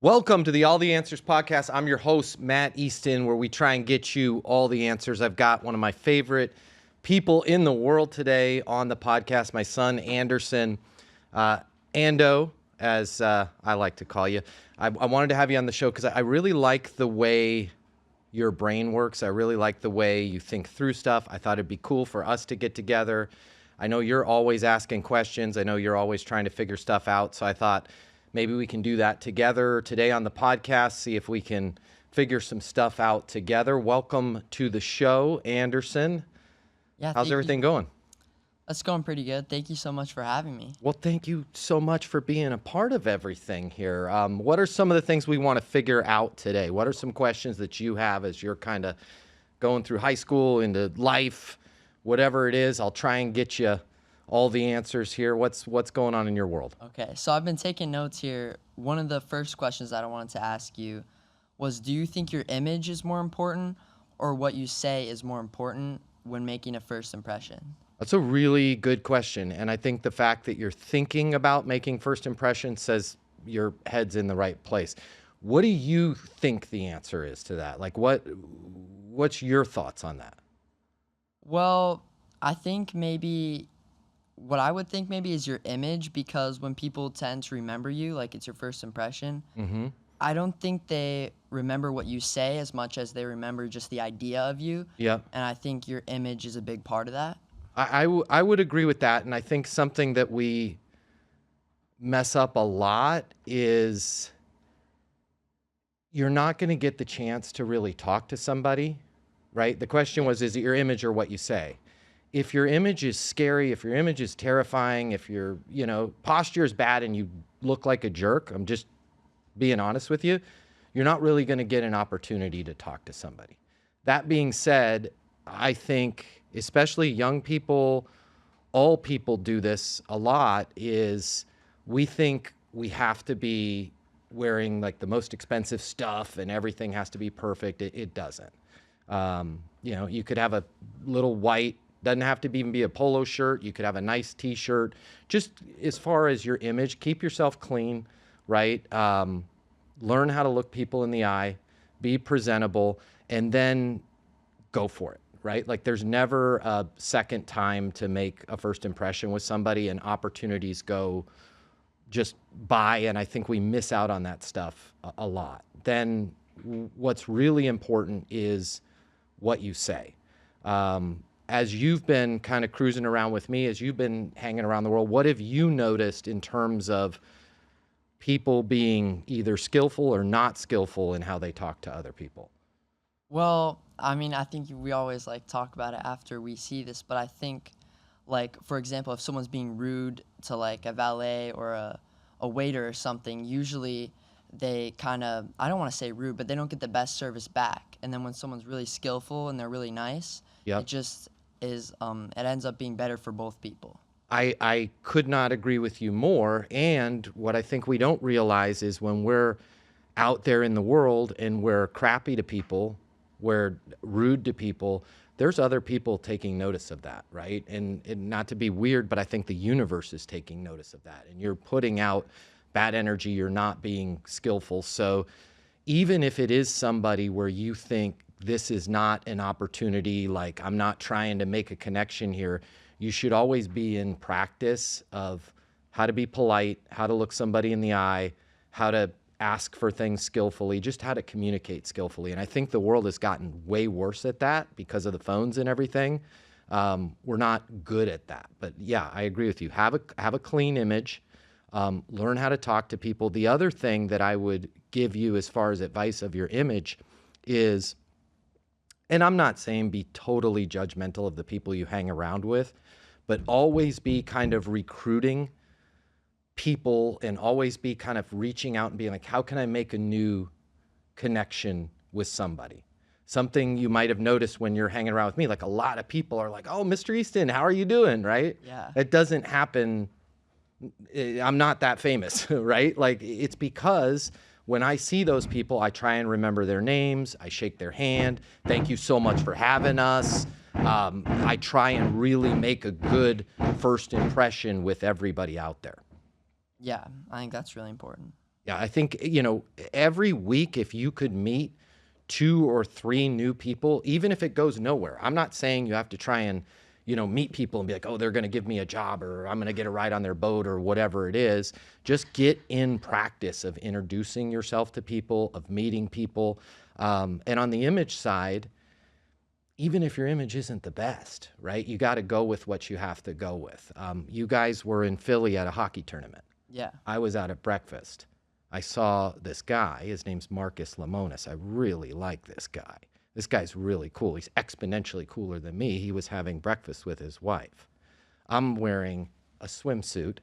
Welcome to the All the Answers podcast. I'm your host, Matt Easton, where we try and get you all the answers. I've got one of my favorite people in the world today on the podcast, my son, Anderson, Ando, as I like to call you. I wanted to have you on the show because I really like the way your brain works. I really like the way you think through stuff. I thought it'd be cool for us to get together. I know you're always asking questions. I know you're always trying to figure stuff out. So I thought maybe we can do that together today on the podcast, see if we can figure some stuff out together. Welcome to the show, Anderson. Yeah, how's everything going? That's going pretty good. Thank you so much for having me. Well, thank you so much for being a part of everything here. What are some of the things we want to figure out today? What are some questions that you have as you're kind of going through high school, into life, whatever it is? I'll try and get you all the answers here. What's going on in your world? Okay, so I've been taking notes here. One of the first questions that I wanted to ask you was, do you think your image is more important or what you say is more important when making a first impression? That's a really good question. And I think the fact that you're thinking about making first impressions says your head's in the right place. What do you think the answer is to that? Like what's your thoughts on that? Well, I think what I would think maybe is your image, because when people tend to remember you, like it's your first impression, I don't think they remember what you say as much as they remember just the idea of you. Yeah. And I think your image is a big part of that. I would agree with that. And I think something that we mess up a lot is you're not going to get the chance to really talk to somebody, right? The question was, is it your image or what you say? If your image is scary, if your image is terrifying, if your, posture is bad and you look like a jerk, I'm just being honest with you, you're not really going to get an opportunity to talk to somebody. That being said, I think especially young people, all people do this a lot, is we think we have to be wearing like the most expensive stuff and everything has to be perfect. It doesn't. You could have a little white, doesn't have to even be a polo shirt. You could have a nice t-shirt. Just as far as your image, keep yourself clean, right? Learn how to look people in the eye, be presentable, and then go for it. Right? Like there's never a second time to make a first impression with somebody, and opportunities go just by. And I think we miss out on that stuff a lot. Then what's really important is what you say. As you've been kind of cruising around with me, as you've been hanging around the world, what have you noticed in terms of people being either skillful or not skillful in how they talk to other people? Well, I mean, I think we always talk about it after we see this, but I think for example, if someone's being rude to a valet or a waiter or something, usually they kind of, I don't want to say rude, but they don't get the best service back. And then when someone's really skillful and they're really nice, Yep. it just is, it ends up being better for both people. I could not agree with you more. And what I think we don't realize is when we're out there in the world and we're crappy to people, we're rude to people, there's other people taking notice of that, right? And not to be weird, but I think the universe is taking notice of that. And you're putting out bad energy, you're not being skillful. So even if it is somebody where you think this is not an opportunity, like I'm not trying to make a connection here, you should always be in practice of how to be polite, how to look somebody in the eye, how to ask for things skillfully, just how to communicate skillfully. And I think the world has gotten way worse at that because of the phones and everything. We're not good at that. But yeah, I agree with you. Have a clean image. Learn how to talk to people. The other thing that I would give you as far as advice of your image is, and I'm not saying be totally judgmental of the people you hang around with, but always be kind of recruiting people and always be kind of reaching out and being like, how can I make a new connection with somebody? Something you might have noticed when you're hanging around with me, like a lot of people are like, oh, Mr. Easton, how are you doing? Right? Yeah. It doesn't happen. I'm not that famous, right? Like it's because when I see those people, I try and remember their names. I shake their hand. Thank you so much for having us. I try and really make a good first impression with everybody out there. Yeah, I think that's really important. Yeah, I think, every week, if you could meet 2 or 3 new people, even if it goes nowhere, I'm not saying you have to try and, meet people and be like, oh, they're going to give me a job or I'm going to get a ride on their boat or whatever it is. Just get in practice of introducing yourself to people, of meeting people. And on the image side, even if your image isn't the best, right? You got to go with what you have to go with. You guys were in Philly at a hockey tournament. Yeah. I was out at breakfast. I saw this guy. His name's Marcus Lemonis. I really like this guy. This guy's really cool. He's exponentially cooler than me. He was having breakfast with his wife. I'm wearing a swimsuit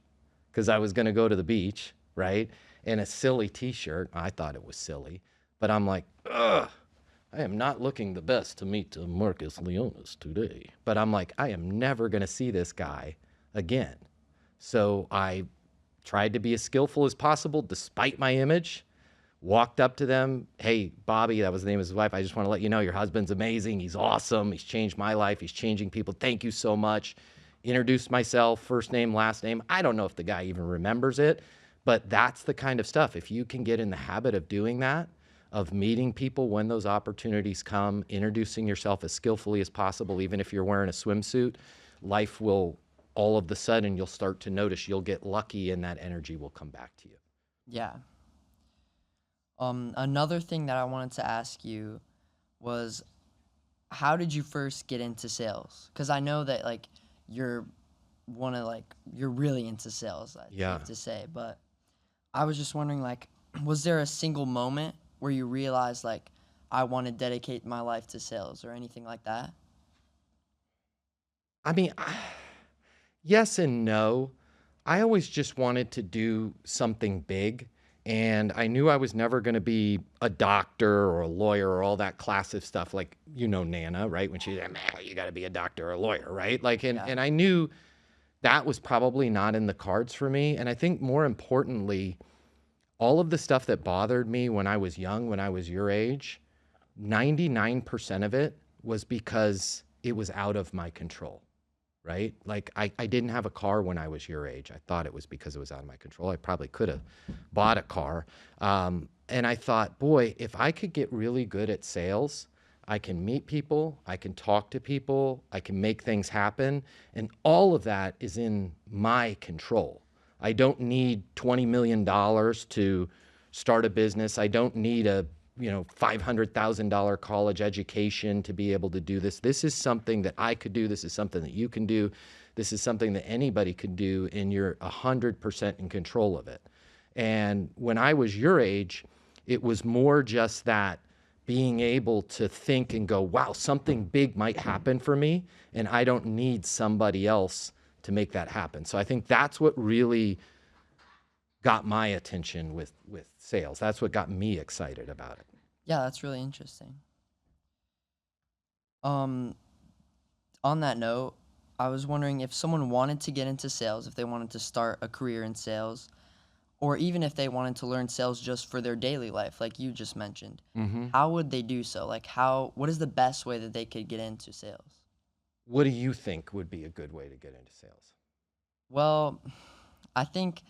because I was going to go to the beach, right? And a silly t-shirt. I thought it was silly, but I'm like, ugh. I am not looking the best to meet Marcus Lemonis today. But I'm like, I am never going to see this guy again. So I tried to be as skillful as possible despite my image. Walked up to them. Hey, Bobby, that was the name of his wife. I just want to let you know your husband's amazing. He's awesome. He's changed my life. He's changing people. Thank you so much. Introduced myself, first name, last name. I don't know if the guy even remembers it, but that's the kind of stuff. If you can get in the habit of doing that, of meeting people when those opportunities come, introducing yourself as skillfully as possible, even if you're wearing a swimsuit, life will, all of the sudden, you'll start to notice you'll get lucky and that energy will come back to you. Yeah. Another thing that I wanted to ask you was, how did you first get into sales? Because I know that like you're really into sales, I Yeah. have to say. But I was just wondering, like, was there a single moment where you realized like I want to dedicate my life to sales or anything like that? I mean, yes and no. I always just wanted to do something big. And I knew I was never going to be a doctor or a lawyer or all that class of stuff. Like, Nana, right? When she's like, man, you got to be a doctor or a lawyer, right? Like, Yeah. and I knew that was probably not in the cards for me. And I think more importantly, all of the stuff that bothered me when I was young, when I was your age, 99% of it was because it was out of my control, right? Like I didn't have a car when I was your age. I thought it was because it was out of my control. I probably could have bought a car. And I thought, boy, if I could get really good at sales, I can meet people, I can talk to people, I can make things happen. And all of that is in my control. I don't need $20 million to start a business. I don't need a $500,000 college education to be able to do this. This is something that I could do. This is something that you can do. This is something that anybody could do, and you're 100% in control of it. And when I was your age, it was more just that being able to think and go, wow, something big might happen for me, and I don't need somebody else to make that happen. So I think that's what really got my attention with sales. That's what got me excited about it. Yeah, that's really interesting. Um, on that note, I was wondering if someone wanted to get into sales, if they wanted to start a career in sales, or even if they wanted to learn sales just for their daily life, like you just mentioned, how would they do so? Like what is the best way that they could get into sales? What do you think would be a good way to get into sales? Well, I think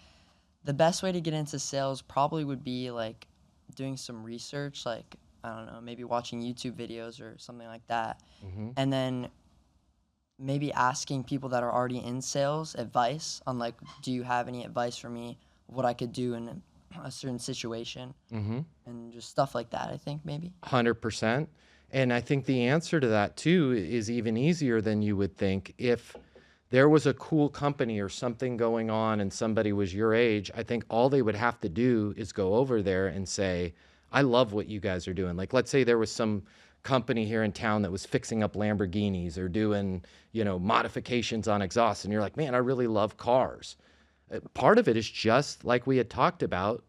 the best way to get into sales probably would be like doing some research, like, I don't know, maybe watching YouTube videos or something like that. And then maybe asking people that are already in sales advice on like, do you have any advice for me, what I could do in a certain situation, and just stuff like that, I think maybe. 100%. And I think the answer to that too is even easier than you would think. If there was a cool company or something going on and somebody was your age, I think all they would have to do is go over there and say, I love what you guys are doing. Like, let's say there was some company here in town that was fixing up Lamborghinis or doing, modifications on exhausts. And you're like, man, I really love cars. Part of it is just like we had talked about,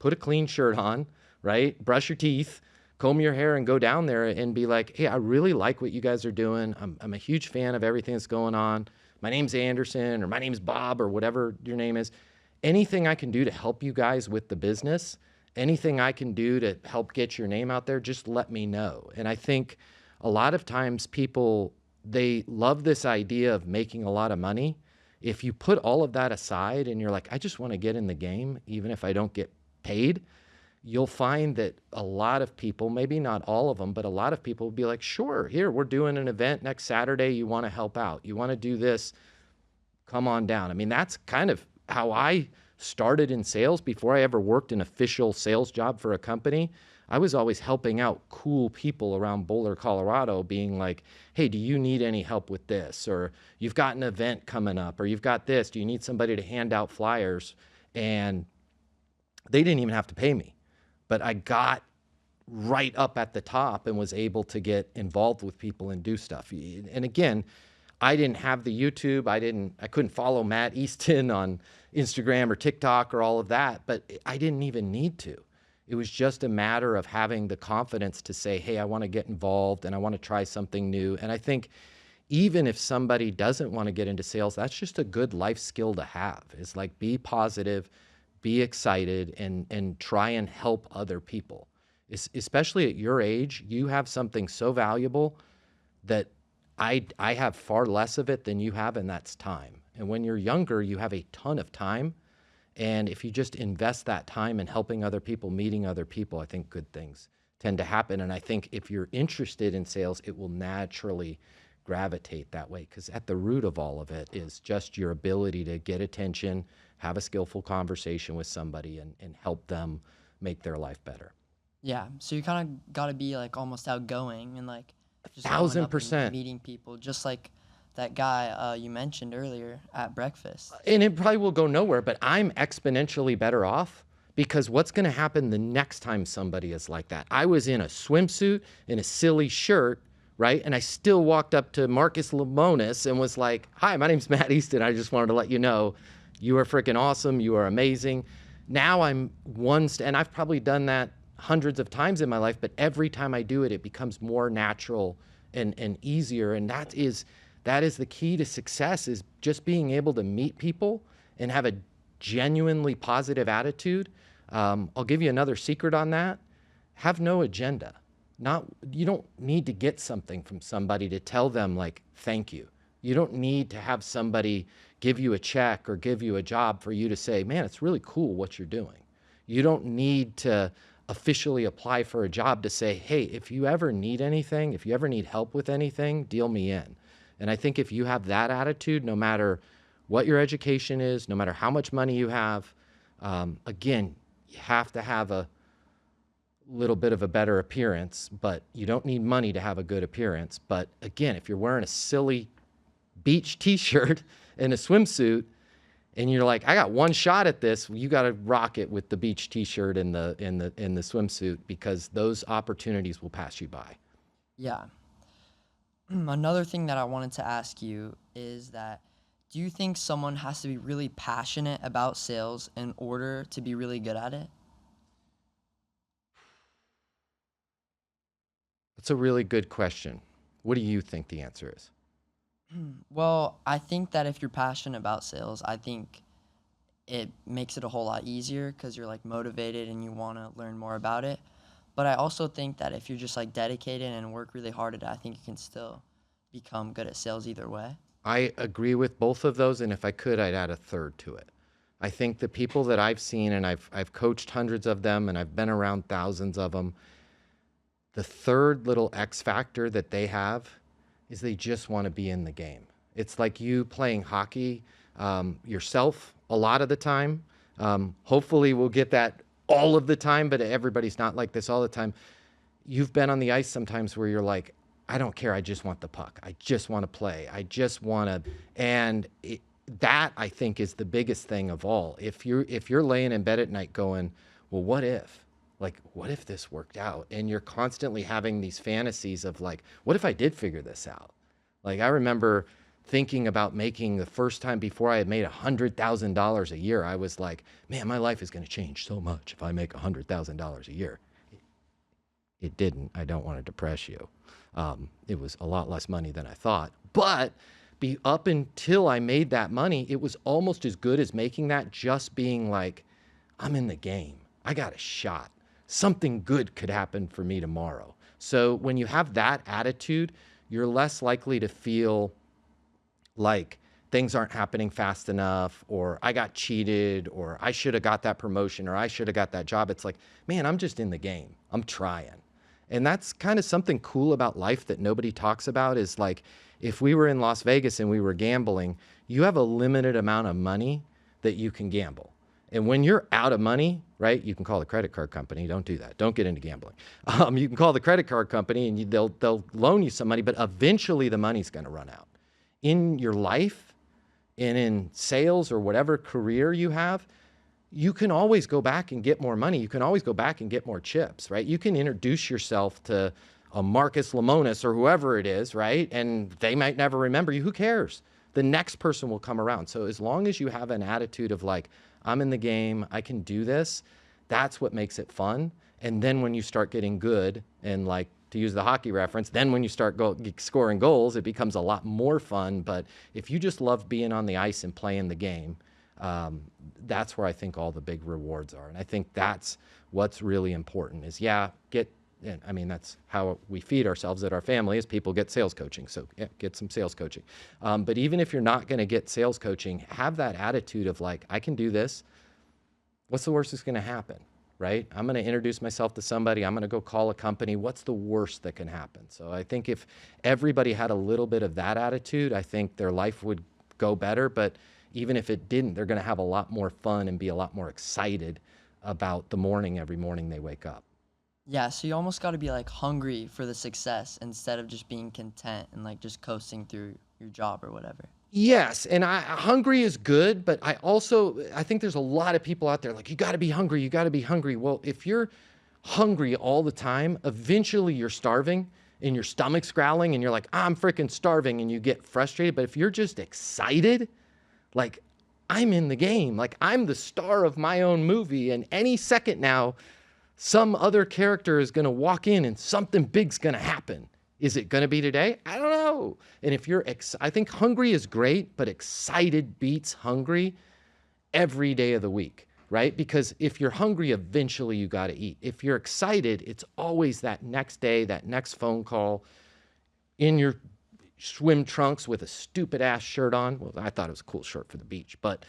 put a clean shirt on, right? Brush your teeth, comb your hair, and go down there and be like, hey, I really like what you guys are doing. I'm a huge fan of everything that's going on. My name's Anderson, or my name's Bob, or whatever your name is. Anything I can do to help you guys with the business, anything I can do to help get your name out there, just let me know. And I think a lot of times people, they love this idea of making a lot of money. If you put all of that aside and you're like, I just want to get in the game, even if I don't get paid, you'll find that a lot of people, maybe not all of them, but a lot of people will be like, sure, here, we're doing an event next Saturday. You want to help out. You want to do this, come on down. I mean, that's kind of how I started in sales before I ever worked an official sales job for a company. I was always helping out cool people around Boulder, Colorado, being like, hey, do you need any help with this? Or you've got an event coming up, or you've got this. Do you need somebody to hand out flyers? And they didn't even have to pay me, but I got right up at the top and was able to get involved with people and do stuff. And again, I didn't have the YouTube. I couldn't follow Matt Easton on Instagram or TikTok or all of that, but I didn't even need to. It was just a matter of having the confidence to say, hey, I want to get involved and I want to try something new. And I think even if somebody doesn't want to get into sales, that's just a good life skill to have. It's like, be positive, be excited, and try and help other people. Especially at your age, you have something so valuable that I have far less of it than you have, and that's time. And when you're younger, you have a ton of time. And if you just invest that time in helping other people, meeting other people, I think good things tend to happen. And I think if you're interested in sales, it will naturally gravitate that way, because at the root of all of it is just your ability to get attention, have a skillful conversation with somebody, and help them make their life better. Yeah. So you kind of got to be like almost outgoing and like just going up and 1,000%. meeting people, just like that guy you mentioned earlier at breakfast. And it probably will go nowhere, but I'm exponentially better off, because what's going to happen the next time somebody is like that? I was in a swimsuit and a silly shirt, right? And I still walked up to Marcus Lemonis and was like, hi, my name's Matt Easton. I just wanted to let you know you are freaking awesome. You are amazing. Now I'm and I've probably done that hundreds of times in my life, but every time I do it, it becomes more natural and easier. And that is the key to success, is just being able to meet people and have a genuinely positive attitude. I'll give you another secret on that. Have no agenda. You don't need to get something from somebody to tell them like, thank you. You don't need to have somebody give you a check or give you a job for you to say, man, it's really cool what you're doing. You don't need to officially apply for a job to say, hey, if you ever need anything, if you ever need help with anything, deal me in. And I think if you have that attitude, no matter what your education is, no matter how much money you have, again, you have to have a little bit of a better appearance, but you don't need money to have a good appearance. But again, if you're wearing a silly beach t-shirt and a swimsuit and you're like, I got one shot at this, you got to rock it with the beach t-shirt and the swimsuit, because those opportunities will pass you by. Yeah. Another thing that I wanted to ask you is that, do you think someone has to be really passionate about sales in order to be really good at it? That's a really good question. What do you think the answer is? Well, I think that if you're passionate about sales, I think it makes it a whole lot easier because you're like motivated and you want to learn more about it. But I also think that if you're just like dedicated and work really hard at it, I think you can still become good at sales either way. I agree with both of those, and if I could, I'd add a third to it. I think the people that I've seen, and I've coached hundreds of them, and I've been around thousands of them, the third little X factor that they have is they just want to be in the game. It's like you playing hockey yourself a lot of the time. Hopefully we'll get that all of the time, but everybody's not like this all the time. You've been on the ice sometimes where you're like, I don't care. I just want the puck. I just want to play. I just want to. And that, I think, is the biggest thing of all. If you're laying in bed at night going, well, what if? Like, what if this worked out? And you're constantly having these fantasies of like, what if I did figure this out? Like, I remember thinking about making the first time before I had made $100,000 a year, I was like, man, my life is going to change so much if I make $100,000 a year. It didn't. I don't want to depress you. It was a lot less money than I thought. But up until I made that money, it was almost as good as making that, just being like, I'm in the game. I got a shot. Something good could happen for me tomorrow. So when you have that attitude, you're less likely to feel like things aren't happening fast enough, or I got cheated, or I should have got that promotion, or I should have got that job. It's like, man, I'm just in the game. I'm trying. And that's kind of something cool about life that nobody talks about is like, if we were in Las Vegas and we were gambling, you have a limited amount of money that you can gamble. And when you're out of money, right, you can call the credit card company. Don't do that. Don't get into gambling. You can call the credit card company and they'll loan you some money, but eventually the money's going to run out. In your life and in sales or whatever career you have, you can always go back and get more money. You can always go back and get more chips, right? You can introduce yourself to a Marcus Lemonis or whoever it is, right? And they might never remember you. Who cares? The next person will come around. So as long as you have an attitude of like, I'm in the game, I can do this, that's what makes it fun. And then when you start getting good and like, to use the hockey reference, then when you start scoring goals, it becomes a lot more fun. But if you just love being on the ice and playing the game, that's where I think all the big rewards are. And I think that's what's really important is, I mean, that's how we feed ourselves at our family is people get sales coaching. So yeah, get some sales coaching. But even if you're not going to get sales coaching, have that attitude of like, I can do this. What's the worst that's going to happen, right? I'm going to introduce myself to somebody. I'm going to go call a company. What's the worst that can happen? So I think if everybody had a little bit of that attitude, I think their life would go better. But even if it didn't, they're going to have a lot more fun and be a lot more excited about the morning every morning they wake up. Yeah, so you almost got to be like hungry for the success instead of just being content and like just coasting through your job or whatever. Yes, and hungry is good, but I think there's a lot of people out there like, you got to be hungry, you got to be hungry. Well, if you're hungry all the time, eventually you're starving and your stomach's growling and you're like, I'm freaking starving, and you get frustrated. But if you're just excited, like, I'm in the game, like I'm the star of my own movie, and any second now, some other character is going to walk in and something big's going to happen. Is it going to be today? I don't know. And if you're, I think hungry is great, but excited beats hungry every day of the week, right? Because if you're hungry, eventually you got to eat. If you're excited, it's always that next day, that next phone call in your swim trunks with a stupid ass shirt on. Well, I thought it was a cool shirt for the beach, but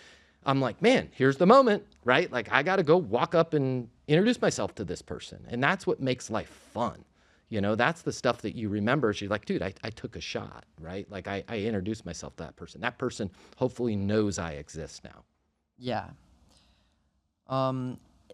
I'm like, man, here's the moment, right? Like I got to go walk up and introduce myself to this person. And that's what makes life fun. You know, that's the stuff that you remember. You're like, dude, I took a shot, right? Like I introduced myself to that person. That person hopefully knows I exist now. Yeah.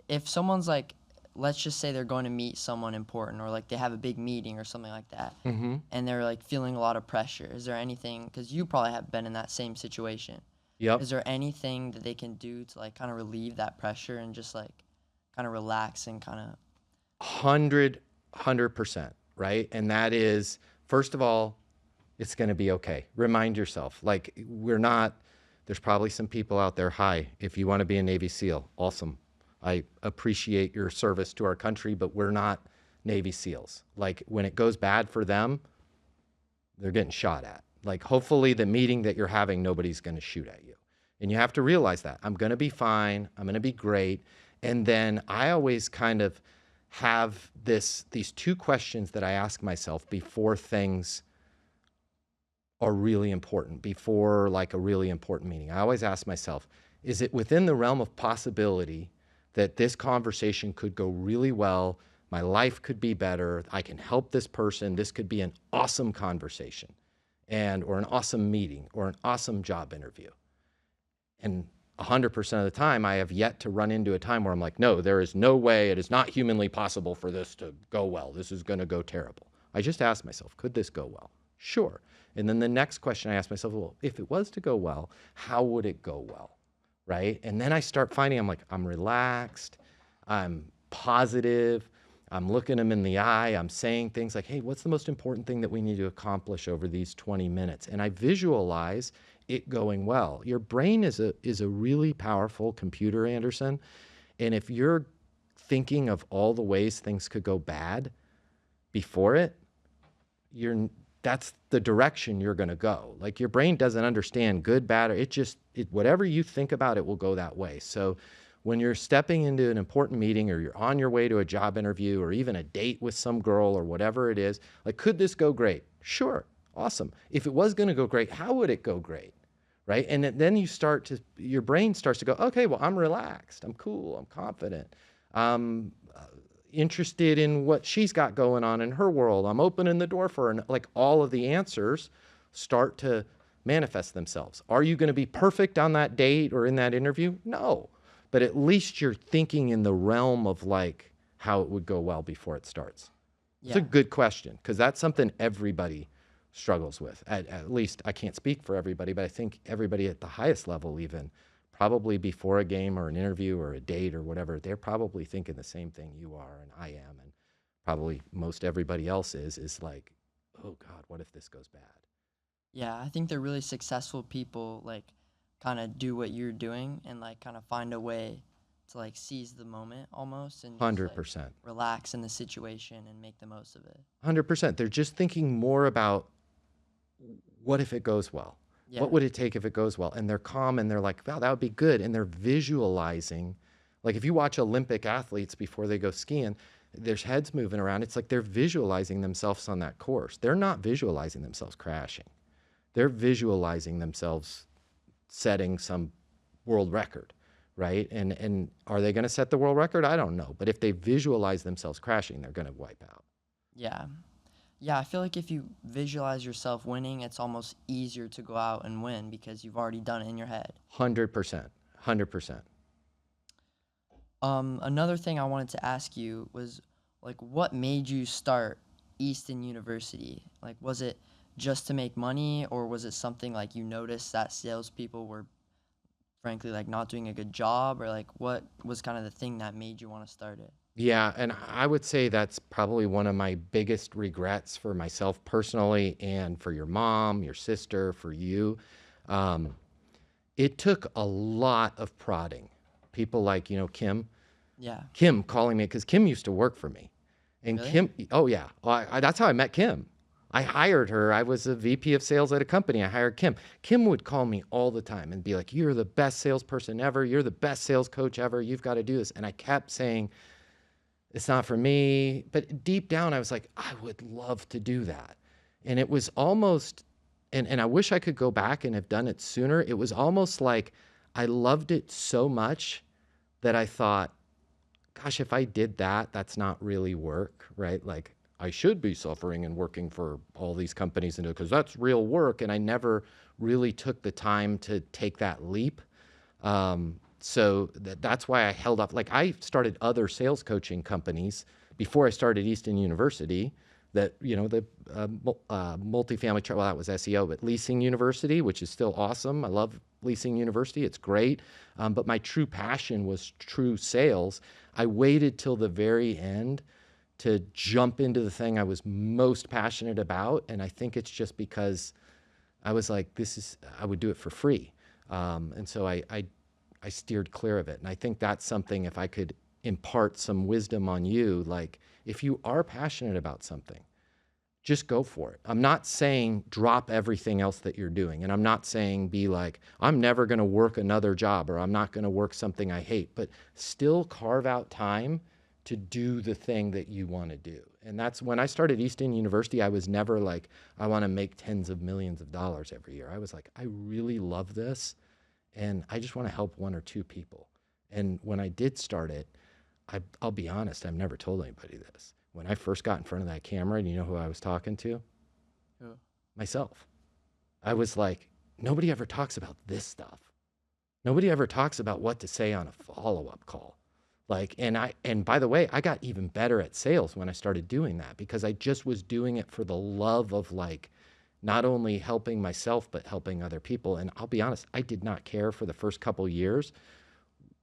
If someone's like, let's just say they're going to meet someone important or like they have a big meeting or something like that, and they're like feeling a lot of pressure. Is there anything, because you probably have been in that same situation. Yep. Is there anything that they can do to like kind of relieve that pressure and just like kind of relax and kind of 100%, right? And that is, first of all, it's going to be okay. Remind yourself, like there's probably some people out there, hi, if you want to be a Navy SEAL, awesome. I appreciate your service to our country, but we're not Navy SEALs. Like when it goes bad for them, they're getting shot at. Like hopefully the meeting that you're having, nobody's going to shoot at you. And you have to realize that I'm going to be fine. I'm going to be great. And then I always kind of have these two questions that I ask myself before things are really important, before like a really important meeting. I always ask myself, is it within the realm of possibility that this conversation could go really well? My life could be better. I can help this person. This could be an awesome conversation or an awesome meeting or an awesome job interview. And 100% of the time, I have yet to run into a time where I'm like, no, there is no way. It is not humanly possible for this to go well. This is going to go terrible. I just ask myself, could this go well? Sure. And then the next question I ask myself, well, if it was to go well, how would it go well? Right? And then I start finding, I'm relaxed, I'm positive, I'm looking them in the eye, I'm saying things like, hey, what's the most important thing that we need to accomplish over these 20 minutes? And I visualize it going well. Your brain is a really powerful computer, Anderson. And if you're thinking of all the ways things could go bad before it, that's the direction you're going to go. Like your brain doesn't understand good, bad, or whatever you think about, it will go that way. So when you're stepping into an important meeting or you're on your way to a job interview or even a date with some girl or whatever it is, like, could this go great? Sure. Awesome. If it was going to go great, how would it go great? right? And then your brain starts to go, okay, well, I'm relaxed, I'm cool, I'm confident, I'm interested in what she's got going on in her world, I'm opening the door for her. And like all of the answers start to manifest themselves. Are you going to be perfect on that date or in that interview? No. But at least you're thinking in the realm of like how it would go well before it starts. It's a Yeah. good question because that's something everybody struggles with. At least I can't speak for everybody, but I think everybody at the highest level, even probably before a game or an interview or a date or whatever, they're probably thinking the same thing you are and I am, and probably most everybody else is like, oh God, what if this goes bad? Yeah, I think the really successful people like kind of do what you're doing and like kind of find a way to like seize the moment almost and just like 100%. relax in the situation and make the most of it. 100%. They're just thinking more about what if it goes well? Yeah. What would it take if it goes well? And they're calm and they're like, wow, that would be good. And they're visualizing. Like if you watch Olympic athletes before they go skiing, there's heads moving around. It's like they're visualizing themselves on that course. They're not visualizing themselves crashing. They're visualizing themselves setting some world record, right? And are they going to set the world record? I don't know. But if they visualize themselves crashing, they're going to wipe out. Yeah. Yeah, I feel like if you visualize yourself winning, it's almost easier to go out and win because you've already done it in your head. 100%. 100%. Another thing I wanted to ask you was like what made you start Easton University? Like was it just to make money or was it something like you noticed that salespeople were frankly like not doing a good job or like what was kind of the thing that made you want to start it? Yeah, and I would say that's probably one of my biggest regrets for myself personally and for your mom, your sister, for you. Um, it took a lot of prodding. People like, Yeah. Kim calling me because Kim used to work for me. And Really? Kim, oh yeah, well, that's how I met Kim. I hired her. I was a VP of sales at a company. I hired Kim. Kim would call me all the time and be like, you're the best salesperson ever. You're the best sales coach ever. You've got to do this. And I kept saying, it's not for me. But deep down, I was like, I would love to do that. And it was almost, and I wish I could go back and have done it sooner. It was almost like I loved it so much that I thought, gosh, if I did that, that's not really work, right? Like I should be suffering and working for all these companies and because that's real work. And I never really took the time to take that leap. So that's why I held up. Like I started other sales coaching companies before I started Easton University that, the multifamily, well, that was SEO, but Leasing University, which is still awesome. I love Leasing University. It's great. But my true passion was true sales. I waited till the very end to jump into the thing I was most passionate about. And I think it's just because I was like, I would do it for free. And so I steered clear of it. And I think that's something, if I could impart some wisdom on you, like if you are passionate about something, just go for it. I'm not saying drop everything else that you're doing. And I'm not saying be like, I'm never going to work another job or I'm not going to work something I hate, but still carve out time to do the thing that you want to do. And that's when I started Easton University, I was never like, I want to make tens of millions of dollars every year. I was like, I really love this. And I just want to help one or two people. And when I did start it, I'll be honest, I've never told anybody this. When I first got in front of that camera, and you know who I was talking to? Who? Myself. I was like, nobody ever talks about this stuff. Nobody ever talks about what to say on a follow-up call. Like, and by the way, I got even better at sales when I started doing that because I just was doing it for the love of like, not only helping myself, but helping other people. And I'll be honest, I did not care for the first couple years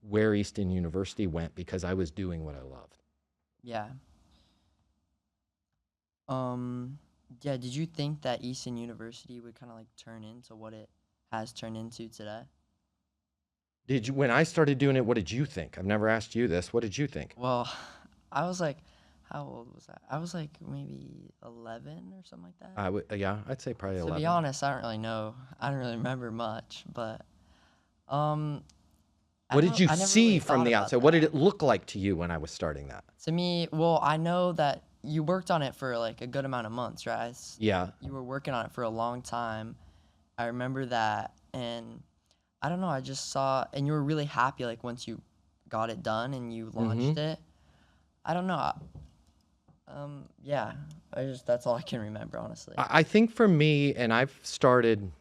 where Easton University went because I was doing what I loved. Yeah. Yeah, did you think that Easton University would kind of like turn into what it has turned into today? When I started doing it, what did you think? I've never asked you this. What did you think? Well, I was like, how old was I? I was like maybe 11 or something like that. Yeah, I'd say probably To 11. be honest, I don't really know. I don't really remember much, but um, What did you I never see really from thought the about outside? What did that. it look like to you when I was starting that? To me, well, I know that you worked on it for like a good amount of months, right? Yeah. You were working on it for a long time. I remember that, and I don't know, I just saw, and you were really happy like once you got it done and you launched it. I don't know. Yeah, that's all I can remember, honestly. I think for me, and I've started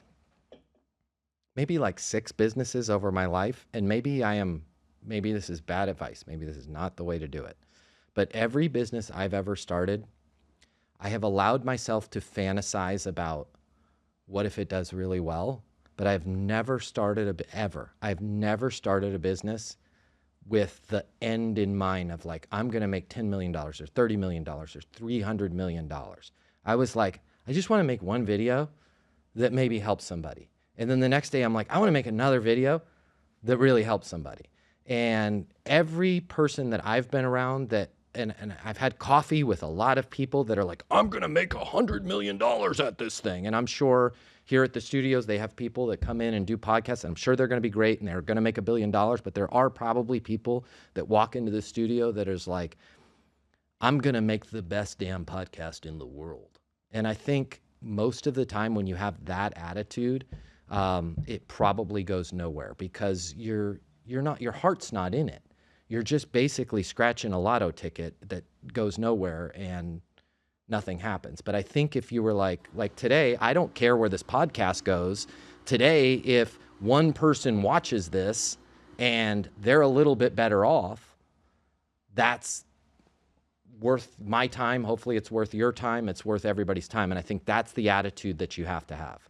maybe like 6 businesses over my life, and maybe this is bad advice. Maybe this is not the way to do it. But every business I've ever started, I have allowed myself to fantasize about what if it does really well, but I've never started I've never started a business with the end in mind of like, I'm going to make $10 million or $30 million or $300 million. I was like, I just want to make one video that maybe helps somebody. And then the next day I'm like, I want to make another video that really helps somebody. And every person that I've been around and I've had coffee with a lot of people that are like, I'm going to make $100 million at this thing. And I'm sure here at the studios, they have people that come in and do podcasts. And I'm sure they're going to be great and they're going to make $1 billion. But there are probably people that walk into the studio that is like, I'm going to make the best damn podcast in the world. And I think most of the time when you have that attitude, it probably goes nowhere because your heart's not in it. You're just basically scratching a lotto ticket that goes nowhere and nothing happens. But I think if you were like today, I don't care where this podcast goes. Today, if one person watches this and they're a little bit better off, that's worth my time. Hopefully it's worth your time. It's worth everybody's time. And I think that's the attitude that you have to have.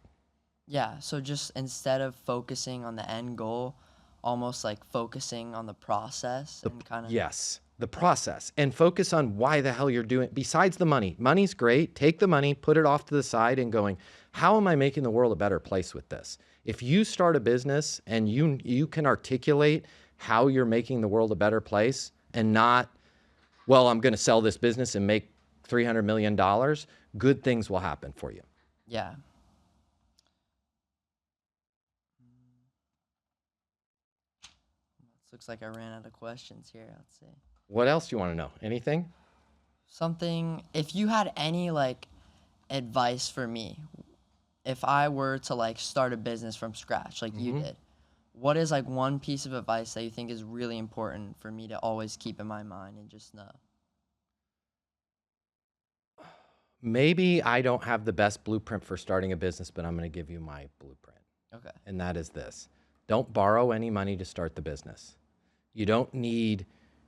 Yeah, so just instead of focusing on the end goal, almost like focusing on the process and kind of. Yes, the process, and focus on why the hell you're doing. Besides the money, money's great. Take the money, put it off to the side and going, how am I making the world a better place with this? If you start a business and you can articulate how you're making the world a better place and not, well, I'm going to sell this business and make $300 million, good things will happen for you. Yeah. Looks like I ran out of questions here. Let's see. What else do you want to know? Anything? Something, if you had any like advice for me, if I were to like start a business from scratch like you did, what is like one piece of advice that you think is really important for me to always keep in my mind and just know? Maybe I don't have the best blueprint for starting a business, but I'm going to give you my blueprint. Okay. And that is this. Don't borrow any money to start the business. You don't need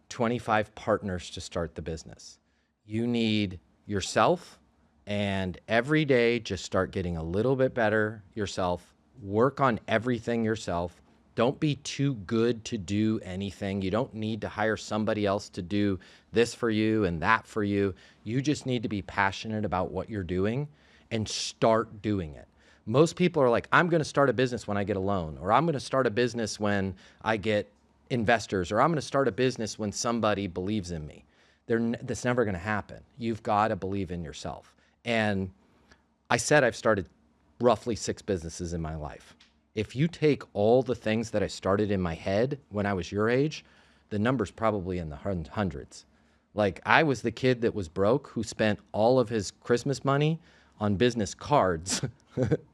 25 partners to start the business. You need yourself, and every day just start getting a little bit better yourself. Work on everything yourself. Don't be too good to do anything. You don't need to hire somebody else to do this for you and that for you. You just need to be passionate about what you're doing and start doing it. Most people are like, I'm going to start a business when I get a loan, or I'm going to start a business when I get investors, or I'm going to start a business when somebody believes in me. That's never going to happen. You've got to believe in yourself. And I said I've started roughly 6 businesses in my life. If you take all the things that I started in my head when I was your age, the number's probably in the hundreds. Like, I was the kid that was broke who spent all of his Christmas money on business cards.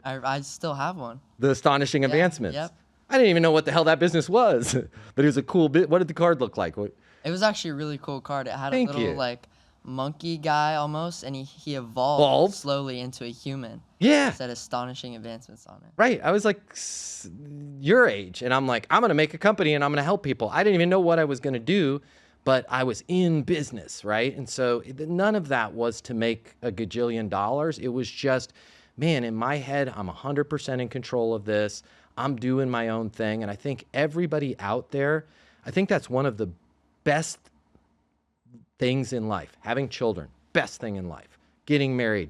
I still have one. The Astonishing Advancements. Yep. I didn't even know what the hell that business was, but it was a cool bit. What did the card look like? It was actually a really cool card. It had Thank a little you. like monkey guy almost, and he evolved slowly into a human. Yeah. It said Astonishing Advancements on it. Right. I was like your age, and I'm like, I'm going to make a company and I'm going to help people. I didn't even know what I was going to do, but I was in business, right? And so none of that was to make a gajillion dollars. It was just, man, in my head, I'm 100% in control of this. I'm doing my own thing. And I think everybody out there, I think that's one of the best things in life. Having children, best thing in life. Getting married,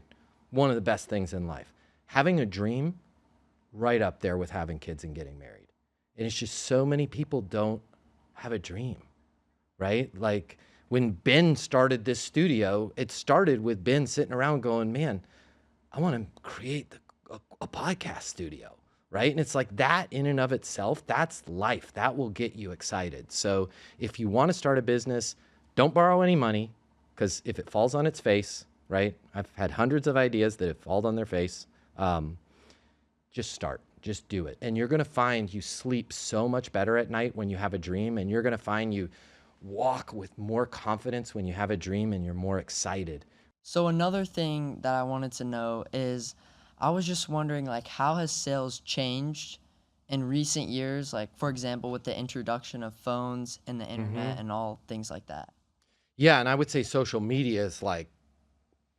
one of the best things in life. Having a dream, right up there with having kids and getting married. And it's just so many people don't have a dream, right? Like when Ben started this studio, it started with Ben sitting around going, man, I want to create a podcast studio. Right? And it's like that in and of itself, that's life. That will get you excited. So if you want to start a business, don't borrow any money, because if it falls on its face, right? I've had hundreds of ideas that have fallen on their face. Just start. Just do it. And you're going to find you sleep so much better at night when you have a dream, and you're going to find you walk with more confidence when you have a dream and you're more excited. So another thing that I wanted to know is I was just wondering like how has sales changed in recent years, like for example with the introduction of phones and the internet and all things like that. Yeah, and I would say social media is like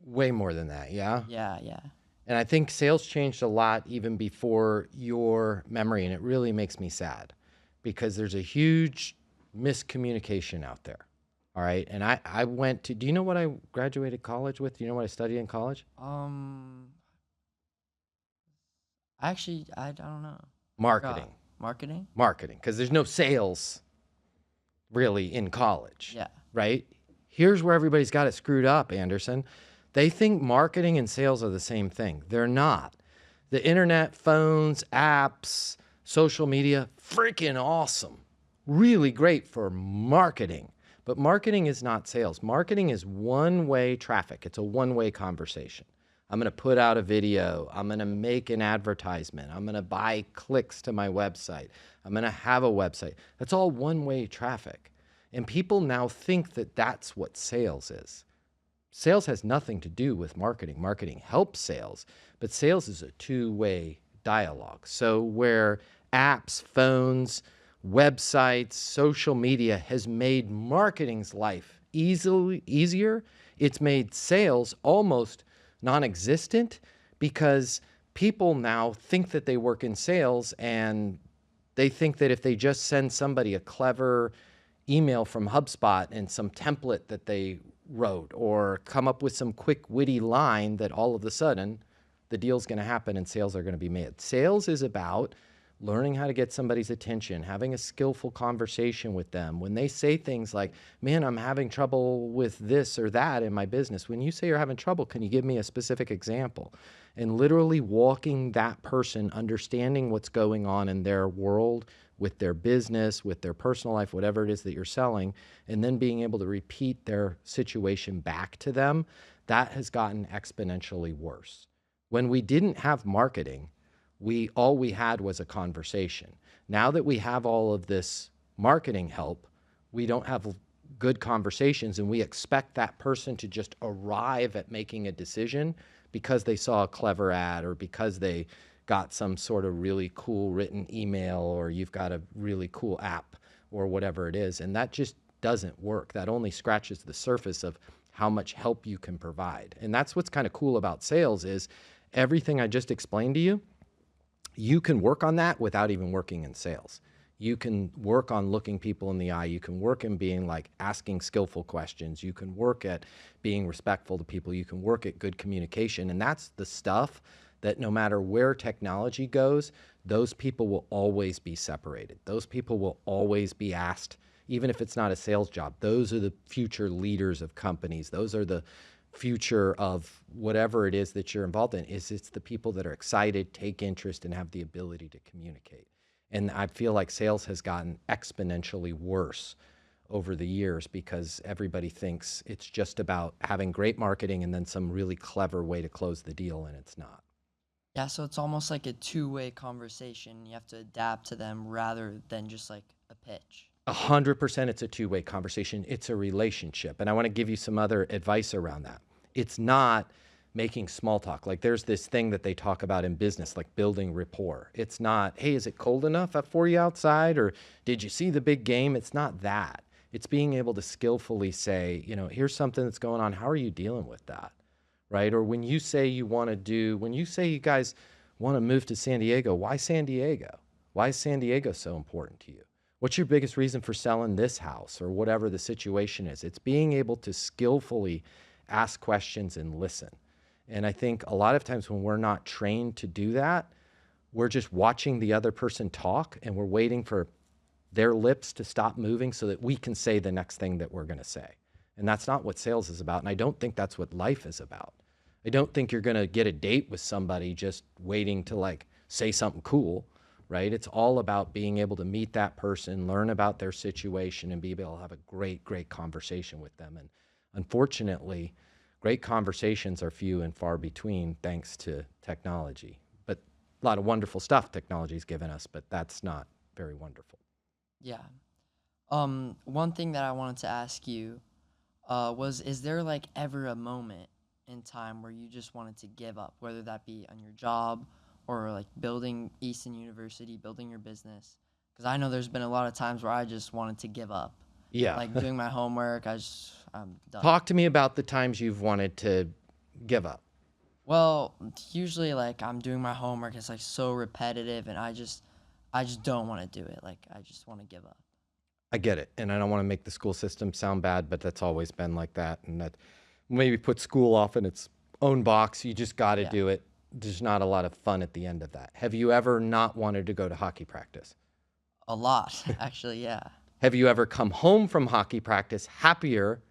way more than that, yeah? Yeah, yeah. And I think sales changed a lot even before your memory, and it really makes me sad because there's a huge miscommunication out there. All right. And I went to, do you know what I graduated college with? Do you know what I studied in college? Um actually I don't know. Forgot. Marketing. Marketing? Marketing. Because there's no sales really in college, Yeah. right? Here's where everybody's got it screwed up, Anderson. They think marketing and sales are the same thing. They're not. The internet, phones, apps, social media, freaking awesome. Really great for marketing. But marketing is not sales. Marketing is one-way traffic. It's a one-way conversation. I'm going to put out a video. I'm going to make an advertisement. I'm going to buy clicks to my website. I'm going to have a website. That's all one-way traffic. And people now think that that's what sales is. Sales has nothing to do with marketing. Marketing helps sales, but sales is a two-way dialogue. So where apps, phones, websites, social media has made marketing's life easier, it's made sales almost non-existent because people now think that they work in sales and they think that if they just send somebody a clever email from HubSpot and some template that they wrote or come up with some quick witty line that all of a sudden the deal's going to happen and sales are going to be made. Sales is about learning how to get somebody's attention, having a skillful conversation with them. When they say things like, man, I'm having trouble with this or that in my business. When you say you're having trouble, can you give me a specific example? And literally walking that person, understanding what's going on in their world, with their business, with their personal life, whatever it is that you're selling, and then being able to repeat their situation back to them, that has gotten exponentially worse. When we didn't have marketing, all we had was a conversation. Now that we have all of this marketing help, we don't have good conversations, and we expect that person to just arrive at making a decision because they saw a clever ad or because they got some sort of really cool written email or you've got a really cool app or whatever it is. And that just doesn't work. That only scratches the surface of how much help you can provide. And that's what's kind of cool about sales is everything I just explained to you, you can work on that without even working in sales. You can work on looking people in the eye. You can work in being like asking skillful questions. You can work at being respectful to people. You can work at good communication. And that's the stuff that no matter where technology goes, those people will always be separated. Those people will always be asked, even if it's not a sales job, those are the future leaders of companies. Those are the future of whatever it is that you're involved in. It's the people that are excited, take interest, and have the ability to communicate. And I feel like sales has gotten exponentially worse over the years because everybody thinks it's just about having great marketing and then some really clever way to close the deal, and it's not. Yeah, so it's almost like a two-way conversation. You have to adapt to them rather than just like a pitch. 100% it's a two-way conversation. It's a relationship. And I want to give you some other advice around that. It's not making small talk. Like there's this thing that they talk about in business, like building rapport. It's not, hey, is it cold enough for you outside? Or did you see the big game? It's not that. It's being able to skillfully say, here's something that's going on. How are you dealing with that? Right? Or when you say when you say you guys want to move to San Diego, why San Diego? Why is San Diego so important to you? What's your biggest reason for selling this house or whatever the situation is? It's being able to skillfully ask questions and listen. And I think a lot of times when we're not trained to do that, we're just watching the other person talk and we're waiting for their lips to stop moving so that we can say the next thing that we're going to say. And that's not what sales is about. And I don't think that's what life is about. I don't think you're going to get a date with somebody just waiting to like say something cool, right? It's all about being able to meet that person, learn about their situation, and be able to have a great, great conversation with them. And unfortunately, great conversations are few and far between thanks to technology. But lot of wonderful stuff technology's given us, but that's not very wonderful. Yeah. One thing that I wanted to ask you is there like ever a moment in time where you just wanted to give up, whether that be on your job or like building Easton University, building your business? Because I know there's been a lot of times where I just wanted to give up. Yeah. Like doing my homework, I'm done. Talk to me about the times you've wanted to give up. Well, usually like I'm doing my homework, it's like so repetitive, and I just don't want to do it. Like I just want to give up. I get it. And I don't want to make the school system sound bad, but that's always been like that. And that maybe put school off in its own box. You just got to Yeah. do it. There's not a lot of fun at the end of that. Have you ever not wanted to go to hockey practice? A lot, actually, yeah. Have you ever come home from hockey practice happier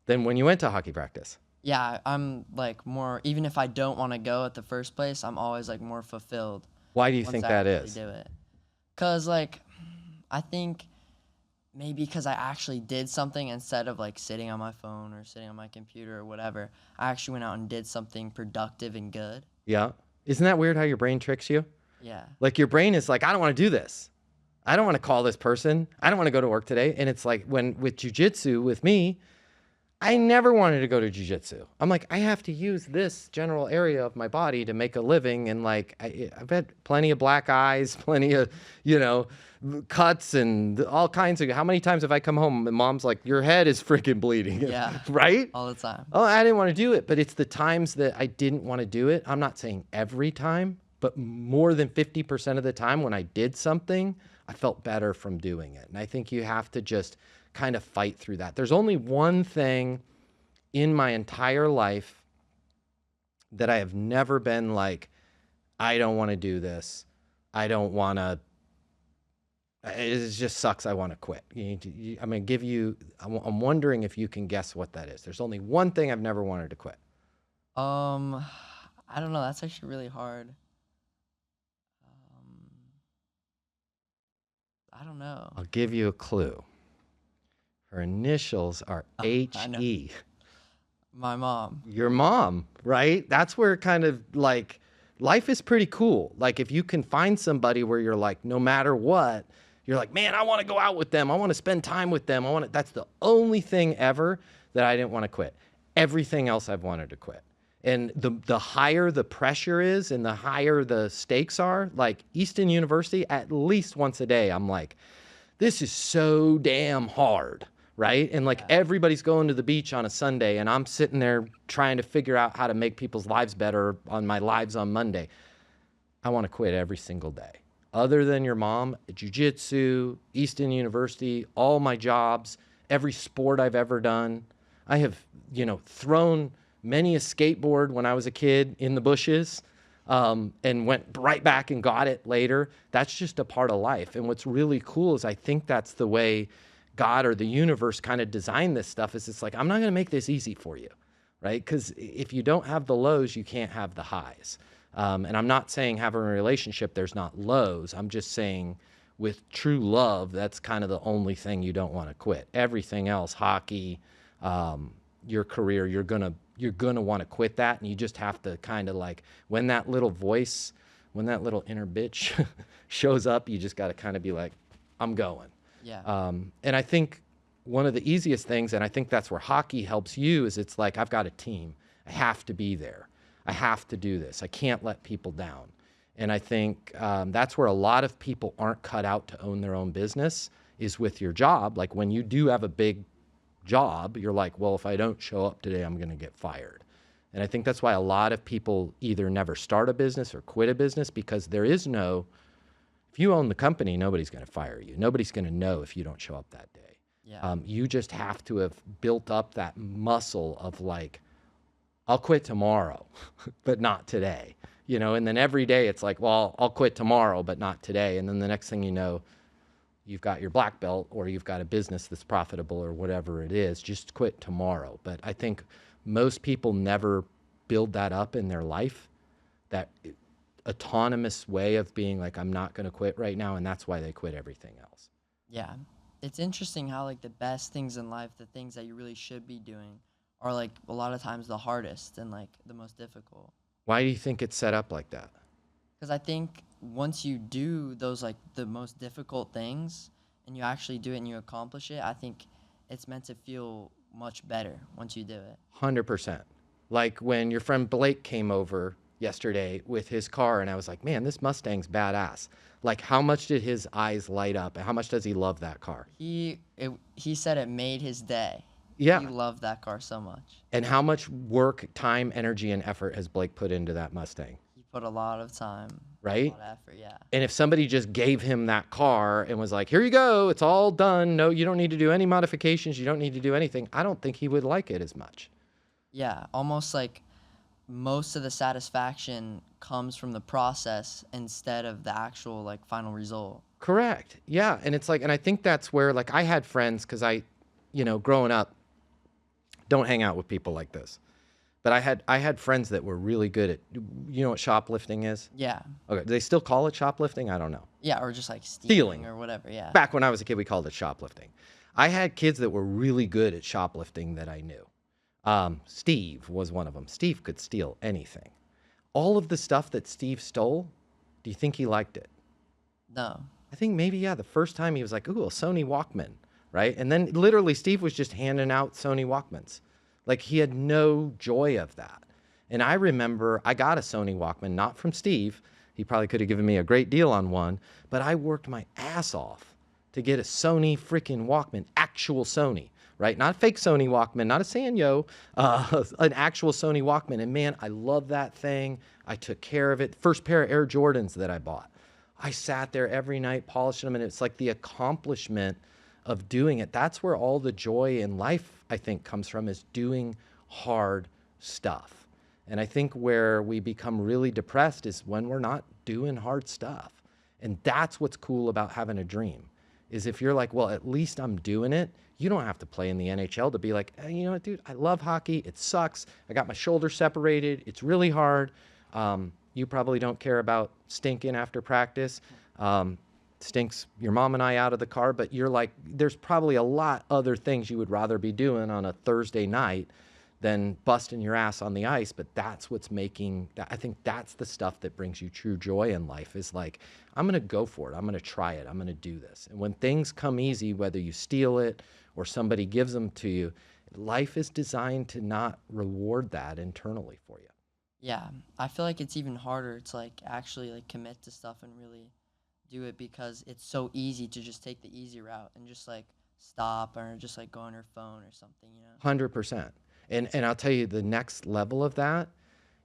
than when you went to hockey practice? Yeah, I'm like more, even if I don't want to go at the first place, I'm always like more fulfilled Why do you once think I that actually is? do it. Cause like I think maybe because I actually did something instead of like sitting on my phone or sitting on my computer or whatever. I actually went out and did something productive and good. Yeah. Isn't that weird how your brain tricks you? Yeah. Like your brain is like, I don't want to do this. I don't want to call this person. I don't want to go to work today. And it's like when with jiu-jitsu with me, I never wanted to go to jiu-jitsu. I'm like, I have to use this general area of my body to make a living. And like, I've had plenty of black eyes, plenty of, cuts and all kinds of, how many times have I come home and mom's like, your head is freaking bleeding. Yeah. Right? All the time. Oh, I didn't want to do it, but it's the times that I didn't want to do it. I'm not saying every time, but more than 50% of the time when I did something, I felt better from doing it. And I think you have to just kind of fight through that. There's only one thing in my entire life that I have never been like, I don't want to do this. I don't want to, it just sucks. I want to quit. I'm going to give you, I'm wondering if you can guess what that is. There's only one thing I've never wanted to quit. I don't know. That's actually really hard. I don't know. I'll give you a clue. Her initials are I know. H-E. My mom. Your mom, right? That's where kind of like life is pretty cool. Like if you can find somebody where you're like, no matter what, you're like, man, I want to go out with them. I want to spend time with them. That's the only thing ever that I didn't want to quit. Everything else I've wanted to quit. And the higher the pressure is and the higher the stakes are, like Easton University, at least once a day, I'm like, this is so damn hard, right? And like everybody's going to the beach on a Sunday and I'm sitting there trying to figure out how to make people's lives better on my lives on Monday. I want to quit every single day. Other than your mom, jiu-jitsu, Easton University, all my jobs, every sport I've ever done. I have, thrown many a skateboard when I was a kid in the bushes and went right back and got it later. That's just a part of life. And what's really cool is I think that's the way God or the universe kind of designed this stuff is it's like, I'm not going to make this easy for you, right? Because if you don't have the lows, you can't have the highs. And I'm not saying having a relationship, there's not lows. I'm just saying with true love, that's kind of the only thing you don't want to quit. Everything else, hockey, your career, you're gonna want to quit that, and you just have to kind of like when that little voice, when that little inner bitch shows up, you just got to kind of be like, I'm going. Yeah. And I think one of the easiest things, and I think that's where hockey helps you, is it's like I've got a team. I have to be there. I have to do this. I can't let people down. And I think that's where a lot of people aren't cut out to own their own business is with your job. Like when you do have a big job, you're like, well, if I don't show up today, I'm going to get fired. And I think that's why a lot of people either never start a business or quit a business because there is no, if you own the company, nobody's going to fire you. Nobody's going to know if you don't show up that day. Yeah. You just have to have built up that muscle of like, I'll quit tomorrow, but not today. And then every day it's like, well, I'll quit tomorrow, but not today. And then the next thing you know, you've got your black belt or you've got a business that's profitable or whatever it is, just quit tomorrow. But I think most people never build that up in their life, that autonomous way of being like, I'm not going to quit right now. And that's why they quit everything else. Yeah. It's interesting how like the best things in life, the things that you really should be doing are like a lot of times the hardest and like the most difficult. Why do you think it's set up like that? Because I think once you do those like the most difficult things and you actually do it and you accomplish it, I think it's meant to feel much better once you do it. 100%. Like when your friend Blake came over yesterday with his car, and I was like, man, this Mustang's badass. Like, how much did his eyes light up? And how much does he love that car? He said it made his day. Yeah. He loved that car so much. And how much work, time, energy, and effort has Blake put into that Mustang? He put a lot of time, right? A lot of effort, yeah. And if somebody just gave him that car and was like, here you go, it's all done. No, you don't need to do any modifications. You don't need to do anything. I don't think he would like it as much. Yeah, almost like most of the satisfaction comes from the process instead of the actual like final result. Correct. Yeah. And it's like, and I think that's where, like, I had friends, because growing up, don't hang out with people like this. But I had friends that were really good at, you know what shoplifting is? Yeah. Okay. Do they still call it shoplifting? I don't know. Yeah, or just like stealing or whatever, yeah. Back when I was a kid, we called it shoplifting. I had kids that were really good at shoplifting that I knew. Steve was one of them. Steve could steal anything. All of the stuff that Steve stole, do you think he liked it? No. I think maybe, yeah, the first time he was like, ooh, a Sony Walkman, right? And then literally Steve was just handing out Sony Walkmans. Like, he had no joy of that. And I remember I got a Sony Walkman, not from Steve. He probably could have given me a great deal on one, but I worked my ass off to get a Sony freaking Walkman, actual Sony, right? Not a fake Sony Walkman, not a Sanyo, an actual Sony Walkman. And man, I love that thing. I took care of it. First pair of Air Jordans that I bought. I sat there every night polishing them, and it's like the accomplishment of doing it. That's where all the joy in life, I think, comes from, is doing hard stuff. And I think where we become really depressed is when we're not doing hard stuff. And that's what's cool about having a dream, is if you're like, well, at least I'm doing it. You don't have to play in the NHL to be like, hey, you know what, dude, I love hockey. It sucks. I got my shoulder separated. It's really hard. You probably don't care about stinking after practice. Stinks your mom and I out of the car, but you're like, there's probably a lot other things you would rather be doing on a Thursday night than busting your ass on the ice. But that's what's making, I think that's the stuff that brings you true joy in life, is like, I'm going to go for it. I'm going to try it. I'm going to do this. And when things come easy, whether you steal it or somebody gives them to you, life is designed to not reward that internally for you. Yeah, I feel like it's even harder to like actually like commit to stuff and really do it, because it's so easy to just take the easy route and just like stop or just like go on your phone or something, you know? 100%. And I'll tell you, the next level of that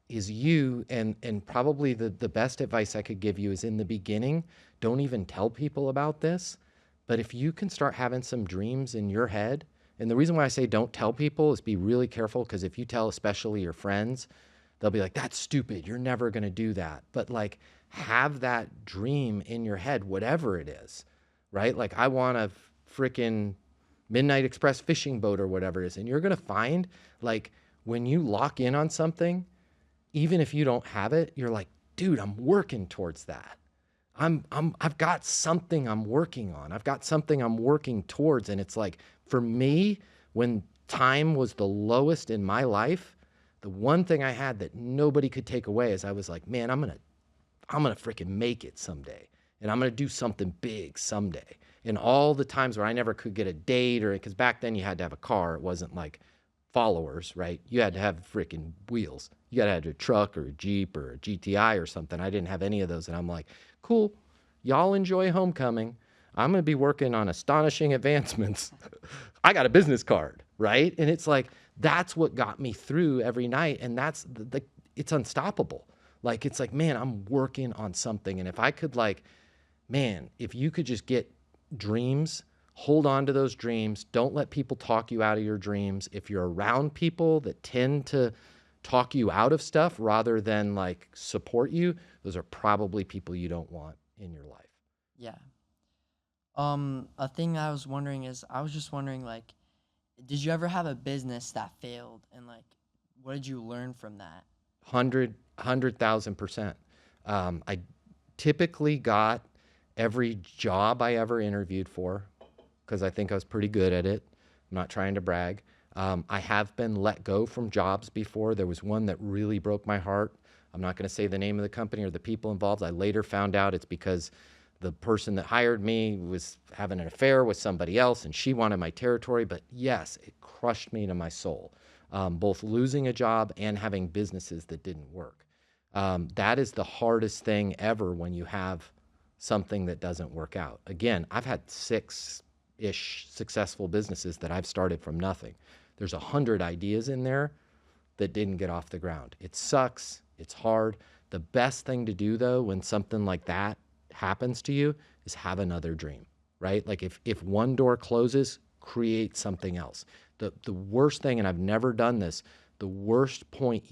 is you, and probably the best advice I could give you is, in the beginning, don't even tell people about this. But if you can start having some dreams in your head, and the reason why I say don't tell people is be really careful, because if you tell especially your friends, they'll be like, that's stupid. You're never going to do that. But like, have that dream in your head, whatever it is, right? Like, I want a freaking Midnight Express fishing boat or whatever it is. And you're going to find, like, when you lock in on something, even if you don't have it, you're like, dude, I'm working towards that. I've got something I'm working on. I've got something I'm working towards. And it's like, for me, when time was the lowest in my life, the one thing I had that nobody could take away is I was like, man, I'm going to freaking make it someday. And I'm going to do something big someday. And all the times where I never could get a date, or because back then you had to have a car. It wasn't like followers, right? You had to have freaking wheels. You got to have a truck or a Jeep or a GTI or something. I didn't have any of those. And I'm like, cool, y'all enjoy homecoming. I'm going to be working on astonishing advancements. I got a business card, right? And it's like, that's what got me through every night. And that's it's unstoppable. Like, it's like, man, I'm working on something. And if I could, like, man, if you could just get dreams, hold on to those dreams. Don't let people talk you out of your dreams. If you're around people that tend to talk you out of stuff rather than like support you, those are probably people you don't want in your life. Yeah. A thing I was wondering is, I was just wondering, like, did you ever have a business that failed, and like, what did you learn from that? 100,000%. I typically got every job I ever interviewed for, because I think I was pretty good at it. I'm not trying to brag. I have been let go from jobs before. There was one that really broke my heart. I'm not going to say the name of the company or the people involved. I later found out it's because the person that hired me was having an affair with somebody else and she wanted my territory. But yes, it crushed me to my soul, both losing a job and having businesses that didn't work. That is the hardest thing ever when you have something that doesn't work out. Again, I've had 6-ish successful businesses that I've started from nothing. There's 100 ideas in there that didn't get off the ground. It sucks. It's hard. The best thing to do, though, when something like that happens to you is have another dream, right? Like if one door closes, create something else. The worst thing, and I've never done this, the lowest point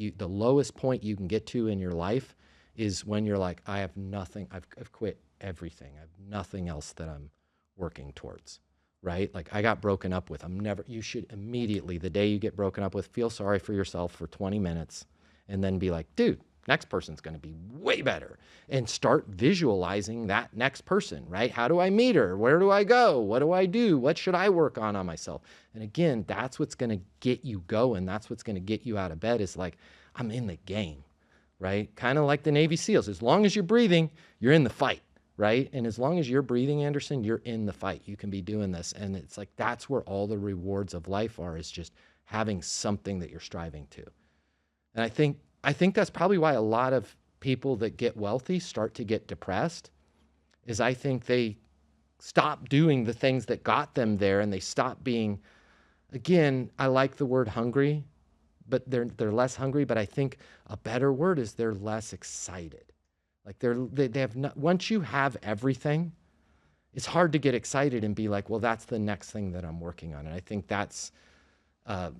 you can get to in your life is when you're like, I have nothing. I've quit everything. I have nothing else that I'm working towards, right? Like I got broken up with. You should immediately, the day you get broken up with, feel sorry for yourself for 20 minutes and then be like, dude, next person's going to be way better, and start visualizing that next person, right? How do I meet her? Where do I go? What do I do? What should I work on myself? And again, that's what's going to get you going. That's what's going to get you out of bed, is like, I'm in the game, right? Kind of like the Navy SEALs. As long as you're breathing, you're in the fight, right? And as long as you're breathing, Anderson, you're in the fight. You can be doing this. And it's like, that's where all the rewards of life are, is just having something that you're striving to. And I think that's probably why a lot of people that get wealthy start to get depressed, is I think they stop doing the things that got them there, and they stop being, again, I like the word hungry, but they're less hungry, but I think a better word is they're less excited. Like they have not, once you have everything, it's hard to get excited and be like, well, that's the next thing that I'm working on. And I think that's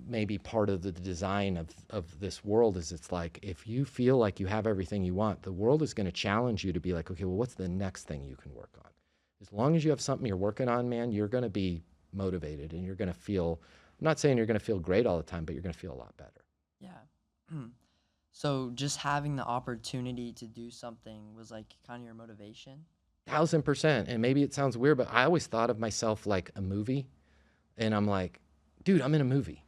maybe part of the design of this world, is it's like, if you feel like you have everything you want, the world is going to challenge you to be like, okay, well, what's the next thing you can work on? As long as you have something you're working on, man, you're going to be motivated, and you're going to feel, I'm not saying you're going to feel great all the time, but you're going to feel a lot better. Yeah. So just having the opportunity to do something was like kind of your motivation? 1000%. And maybe it sounds weird, but I always thought of myself like a movie, and I'm like, dude, I'm in a movie,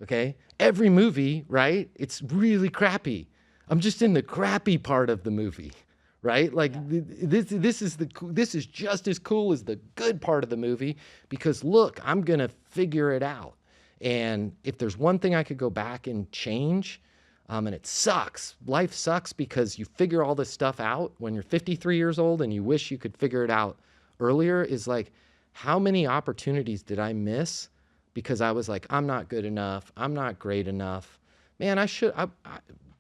okay? Every movie, right? It's really crappy. I'm just in the crappy part of the movie, right? Like this is just as cool as the good part of the movie, because look, I'm gonna figure it out. And if there's one thing I could go back and change, and it sucks, life sucks because you figure all this stuff out when you're 53 years old and you wish you could figure it out earlier, is like, how many opportunities did I miss because I was like, I'm not good enough, I'm not great enough. Man,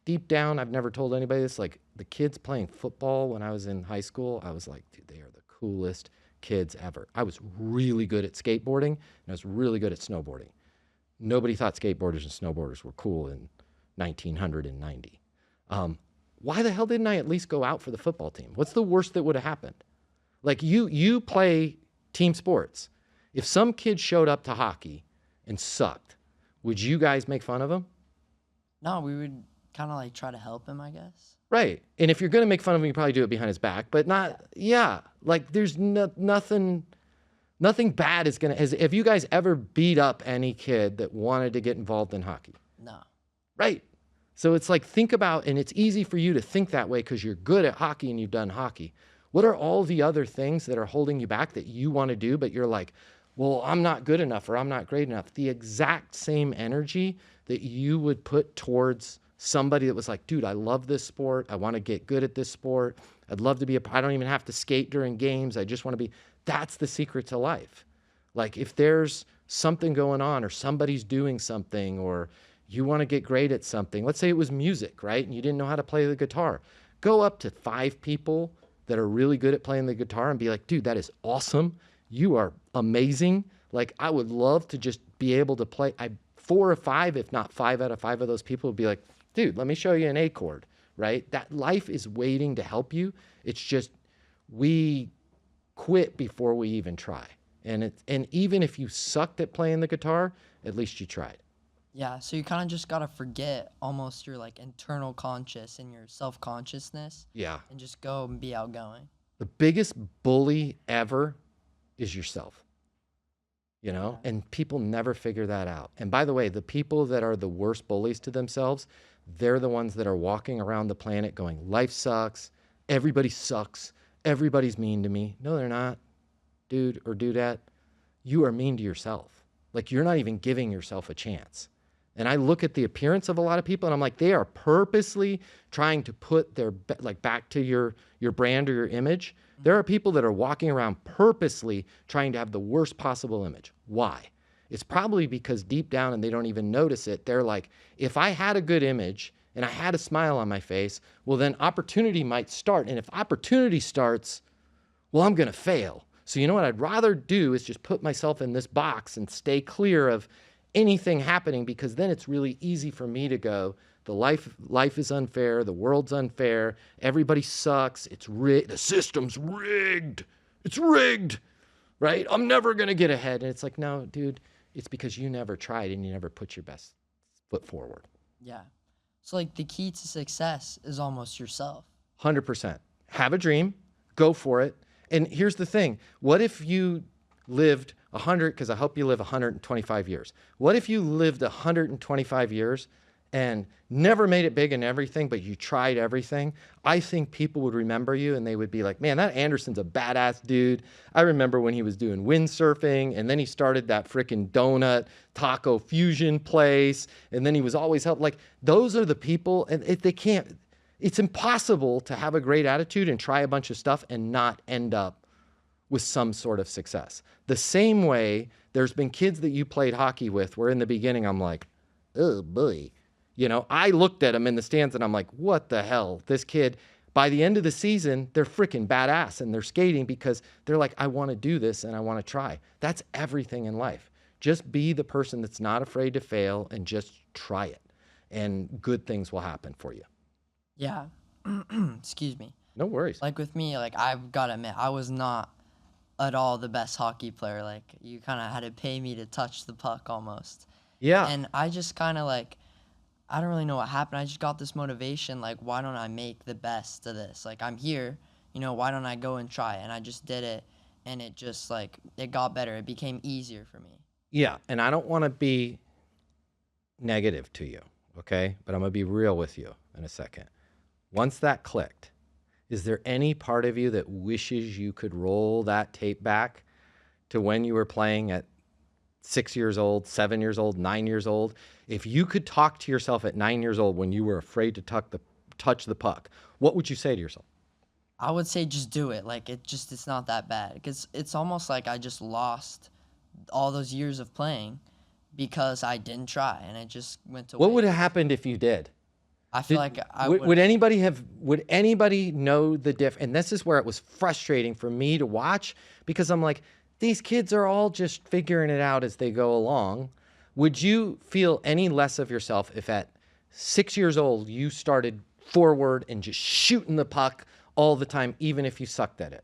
deep down, I've never told anybody this, like the kids playing football when I was in high school, I was like, dude, they are the coolest kids ever. I was really good at skateboarding, and I was really good at snowboarding. Nobody thought skateboarders and snowboarders were cool in 1990. Why the hell didn't I at least go out for the football team? What's the worst that would have happened? Like you play team sports. If some kid showed up to hockey and sucked, would you guys make fun of him? No, we would kind of like try to help him, I guess. Right. And if you're going to make fun of him, you probably do it behind his back, but not, yeah. Like there's nothing bad is going to, have you guys ever beat up any kid that wanted to get involved in hockey? No. Right. So it's like, think about, and it's easy for you to think that way because you're good at hockey and you've done hockey. What are all the other things that are holding you back that you want to do, but you're like, well, I'm not good enough or I'm not great enough? The exact same energy that you would put towards somebody that was like, dude, I love this sport. I want to get good at this sport. I'd love to I don't even have to skate during games. I just want to be, that's the secret to life. Like if there's something going on or somebody's doing something or you want to get great at something, let's say it was music, right? And you didn't know how to play the guitar. Go up to 5 people that are really good at playing the guitar and be like, dude, that is awesome. You are amazing. Like I would love to just be able to play. 4 or 5, if not 5 out of 5 of those people would be like, dude, let me show you an A chord, right? That life is waiting to help you. It's just, we quit before we even try. And even if you sucked at playing the guitar, at least you tried. Yeah, so you kind of just got to forget almost your like internal conscious and your self-consciousness. Yeah. And just go and be outgoing. The biggest bully ever is yourself. you know, and people never figure that out. And by the way, the people that are the worst bullies to themselves, they're the ones that are walking around the planet going, life sucks, everybody sucks, everybody's mean to me. No, they're not, dude or dudette. You are mean to yourself. Like, you're not even giving yourself a chance. And I look at the appearance of a lot of people and I'm like, they are purposely trying to put their, like, back to your brand or your image. There are people that are walking around purposely trying to have the worst possible image. Why? It's probably because deep down, and they don't even notice it, they're like, if I had a good image and I had a smile on my face, well, then opportunity might start. And if opportunity starts, well, I'm going to fail. So you know what I'd rather do is just put myself in this box and stay clear of anything happening, because then it's really easy for me to go, the life is unfair, the world's unfair, everybody sucks, it's rigged, the system's rigged, it's rigged, right? I'm never going to get ahead. And it's like, no, dude, it's because you never tried and you never put your best foot forward. Yeah. So like the key to success is almost yourself. 100%. Have a dream, go for it. And here's the thing. What if you lived 100, because I hope you live 125 years. What if you lived 125 years and never made it big in everything, but you tried everything? I think people would remember you and they would be like, man, that Anderson's a badass dude. I remember when he was doing windsurfing, and then he started that freaking donut taco fusion place, and then he was always helping. Like, those are the people, and it's impossible to have a great attitude and try a bunch of stuff and not end up with some sort of success. The same way there's been kids that you played hockey with where in the beginning I'm like, oh boy. You know, I looked at them in the stands and I'm like, what the hell? This kid, by the end of the season, they're freaking badass and they're skating because they're like, I want to do this and I want to try. That's everything in life. Just be the person that's not afraid to fail and just try it. And good things will happen for you. Yeah. Excuse me. No worries. Like with me, like I've got to admit, I was not at all the best hockey player. Like you kind of had to pay me to touch the puck almost. Yeah. And I just kind of like, I don't really know what happened. I just got this motivation, like, why don't I make the best of this? Like, I'm here, you know, why don't I go and try? And I just did it, and it just, like, it got better. It became easier for me. Yeah, and I don't want to be negative to you, okay? But I'm going to be real with you in a second. Once that clicked, is there any part of you that wishes you could roll that tape back to when you were playing at 6 years old, 7 years old, 9 years old? If you could talk to yourself at 9 years old when you were afraid to touch the puck, what would you say to yourself? I would say just do it. Like, it's not that bad. Because it's almost like I just lost all those years of playing because I didn't try, and it just went to What waste. would have happened if you did? I feel like I would anybody know the difference? And this is where it was frustrating for me to watch, because I'm like, these kids are all just figuring it out as they go along. Would you feel any less of yourself if at 6 years old you started forward and just shooting the puck all the time, even if you sucked at it?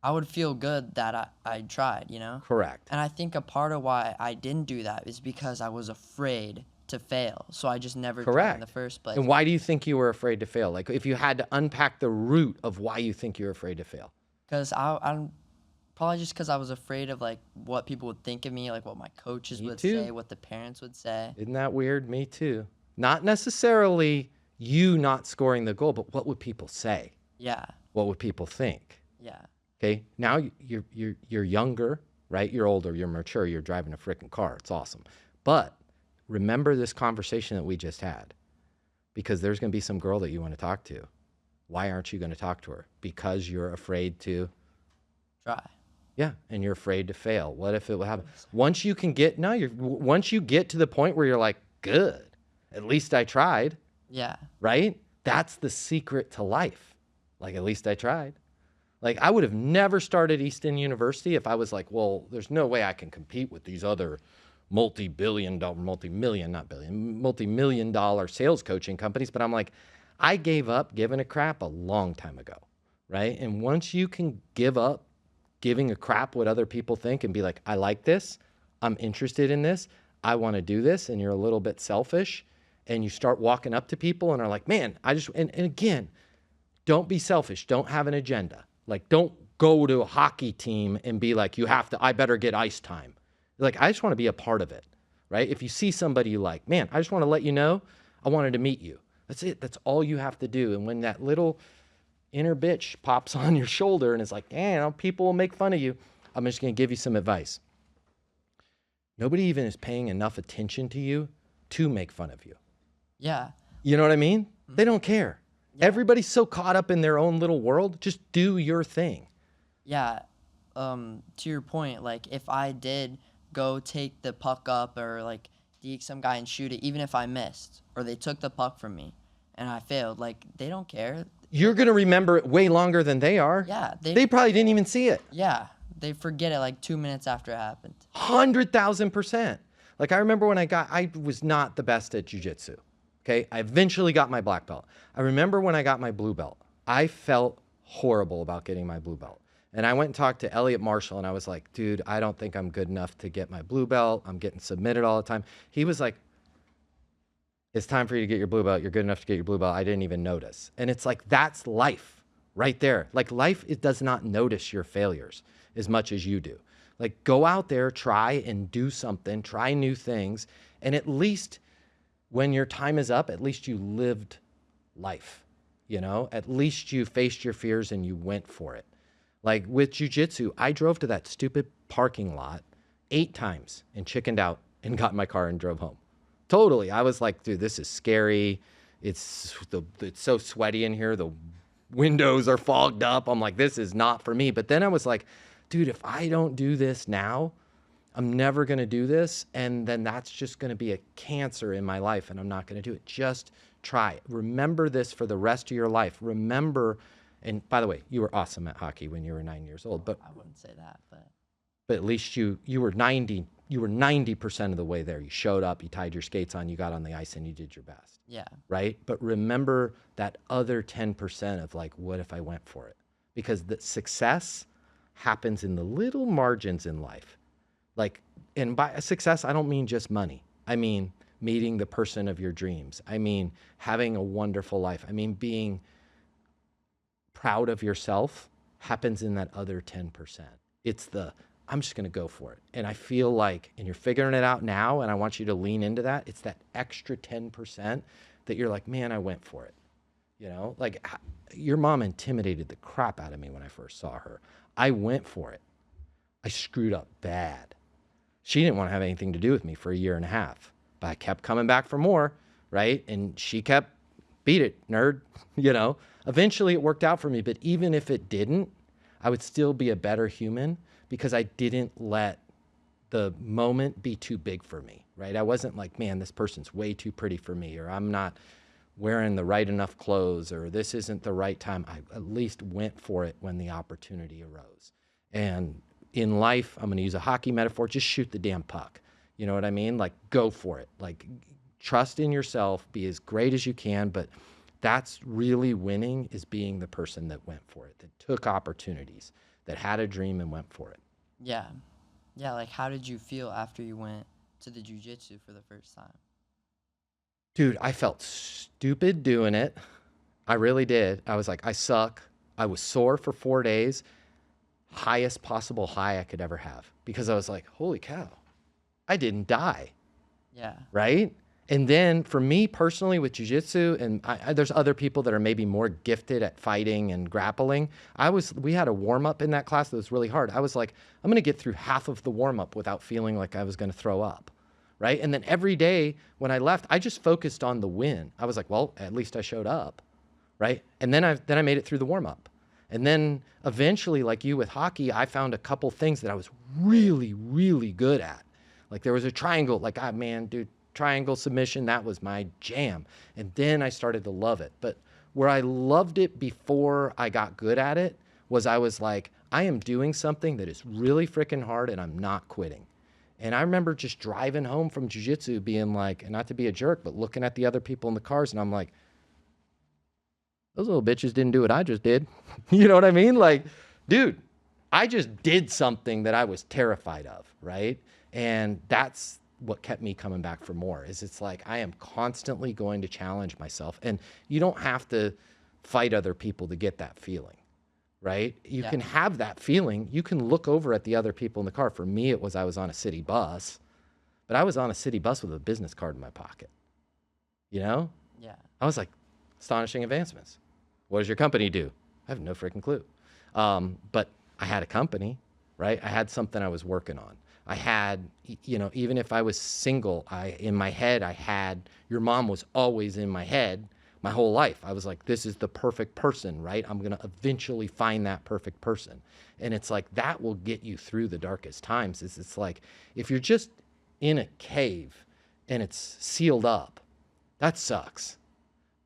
I would feel good that I tried, you know? Correct. And I think a part of why I didn't do that is because I was afraid to fail. So I just never tried in the first place. And why do you think you were afraid to fail? Like, if you had to unpack the root of why you think you're afraid to fail. Because I'm probably just because I was afraid of, like, what people would think of me, like what my coaches would say, what the parents would say. Isn't that weird? Me too. Not necessarily you not scoring the goal, but what would people say? Yeah. What would people think? Yeah. Okay, now you're younger, right? You're older, you're mature, you're driving a freaking car. It's awesome. But remember this conversation that we just had, because there's going to be some girl that you want to talk to. Why aren't you going to talk to her? Because you're afraid to try. Yeah, and you're afraid to fail. What if it will happen? Once you get to the point where you're like, good, at least I tried. Yeah. Right? That's the secret to life. Like, at least I tried. Like, I would have never started Easton University if I was like, well, there's no way I can compete with these other multi-million dollar sales coaching companies. But I'm like, I gave up giving a crap a long time ago, right? And once you can give up giving a crap what other people think and be like, I like this, I'm interested in this, I want to do this, and you're a little bit selfish, and you start walking up to people and are like, man, and again, don't be selfish. Don't have an agenda. Like, don't go to a hockey team and be like, I better get ice time. Like, I just want to be a part of it, right? If you see somebody you like, man, I just want to let you know I wanted to meet you. That's it. That's all you have to do. And when that little inner bitch pops on your shoulder and is like, people will make fun of you, I'm just going to give you some advice. Nobody even is paying enough attention to you to make fun of you. Yeah. You know what I mean? They don't care. Yeah. Everybody's so caught up in their own little world. Just do your thing. Yeah. To your point, like if I did go take the puck up or like deke some guy and shoot it, even if I missed or they took the puck from me and I failed, like they don't care. You're going to remember it way longer than they are. Yeah. They probably didn't even see it. Yeah. They forget it like 2 minutes after it happened. 100,000%. Like I remember when I was not the best at jiu-jitsu. Okay. I eventually got my black belt. I remember when I got my blue belt, I felt horrible about getting my blue belt. And I went and talked to Elliot Marshall and I was like, dude, I don't think I'm good enough to get my blue belt. I'm getting submitted all the time. He was like, it's time for you to get your blue belt. You're good enough to get your blue belt. I didn't even notice. And it's like, that's life right there. Like life, it does not notice your failures as much as you do. Like go out there, try and do something, try new things. And at least when your time is up, at least you lived life, you know, at least you faced your fears and you went for it. Like with jiu-jitsu, I drove to that stupid parking lot 8 times and chickened out and got in my car and drove home. Totally. I was like, dude, this is scary. It's so sweaty in here. The windows are fogged up. I'm like, this is not for me. But then I was like, dude, if I don't do this now, I'm never going to do this. And then that's just going to be a cancer in my life. And I'm not going to do it. Just try. Remember this for the rest of your life. Remember. And by the way, you were awesome at hockey when you were 9 years old. But I wouldn't say that, but at least you were 90% of the way there. You showed up, you tied your skates on, you got on the ice, and you did your best. yeah. Right? But remember that other 10% of like, what if I went for it? Because the success happens in the little margins in life. Like, and by success, I don't mean just money. I mean meeting the person of your dreams. I mean having a wonderful life. I mean being proud of yourself happens in that other 10%. It's I'm just going to go for it. And I feel like, and you're figuring it out now, and I want you to lean into that. It's that extra 10% that you're like, man, I went for it. You know, like your mom intimidated the crap out of me when I first saw her. I went for it. I screwed up bad. She didn't want to have anything to do with me for 1.5 years, but I kept coming back for more, right? And she kept, beat it, nerd, you know. Eventually it worked out for me, but even if it didn't, I would still be a better human because I didn't let the moment be too big for me, right? I wasn't like, man, this person's way too pretty for me, or I'm not wearing the right enough clothes, or this isn't the right time. I at least went for it when the opportunity arose. And in life, I'm going to use a hockey metaphor, just shoot the damn puck. You know what I mean? Like, go for it. Like, trust in yourself, be as great as you can, but that's really winning, is being the person that went for it, that took opportunities, that had a dream and went for it. Yeah. Yeah, like how did you feel after you went to the jiu-jitsu for the first time? Dude, I felt stupid doing it. I really did. I was like, I suck. I was sore for 4 days. Highest possible high I could ever have. Because I was like, holy cow, I didn't die. Yeah. Right? And then for me personally with jiu-jitsu, and there's other people that are maybe more gifted at fighting and grappling. We had a warm-up in that class that was really hard. I was like, I'm going to get through half of the warm-up without feeling like I was going to throw up. Right? And then every day when I left, I just focused on the win. I was like, well, at least I showed up. Right? And then I made it through the warm-up. And then eventually, like you with hockey, I found a couple things that I was really, really good at. Like there was a triangle, like, man, dude, triangle submission, that was my jam. And then I started to love it. But where I loved it before I got good at it was I was like, I am doing something that is really freaking hard and I'm not quitting. And I remember just driving home from jiu-jitsu being like, and not to be a jerk, but looking at the other people in the cars and I'm like, those little bitches didn't do what I just did. You know what I mean? Like, dude, I just did something that I was terrified of, right? And that's what kept me coming back for more, is it's like I am constantly going to challenge myself. And you don't have to fight other people to get that feeling, right? You Yeah. can have that feeling. You can look over at the other people in the car. For me, it was I was on a city bus, but I was on a city bus with a business card in my pocket. You know? Yeah. I was like, astonishing advancements. What does your company do? I have no freaking clue. But I had a company, right? I had something I was working on. I had, you know, even if I was single, in my head, I had, your mom was always in my head my whole life. I was like, this is the perfect person, right? I'm going to eventually find that perfect person. And it's like, that will get you through the darkest times. It's like, if you're just in a cave and it's sealed up, that sucks.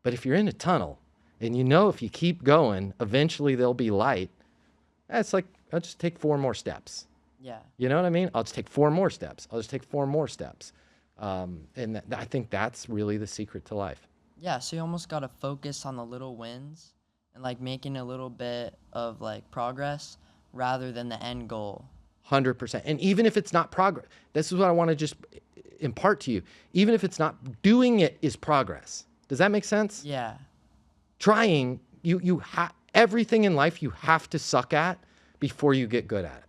But if you're in a tunnel and you know if you keep going, eventually there'll be light, it's like, I'll just take 4 more steps. Yeah. You know what I mean? I'll just take 4 more steps. I'll just take 4 more steps. And I think that's really the secret to life. Yeah, so you almost got to focus on the little wins and like making a little bit of like progress rather than the end goal. 100%. And even if it's not progress, this is what I want to just impart to you. Even if it's not, doing it is progress. Does that make sense? Yeah. Trying, everything in life you have to suck at before you get good at it.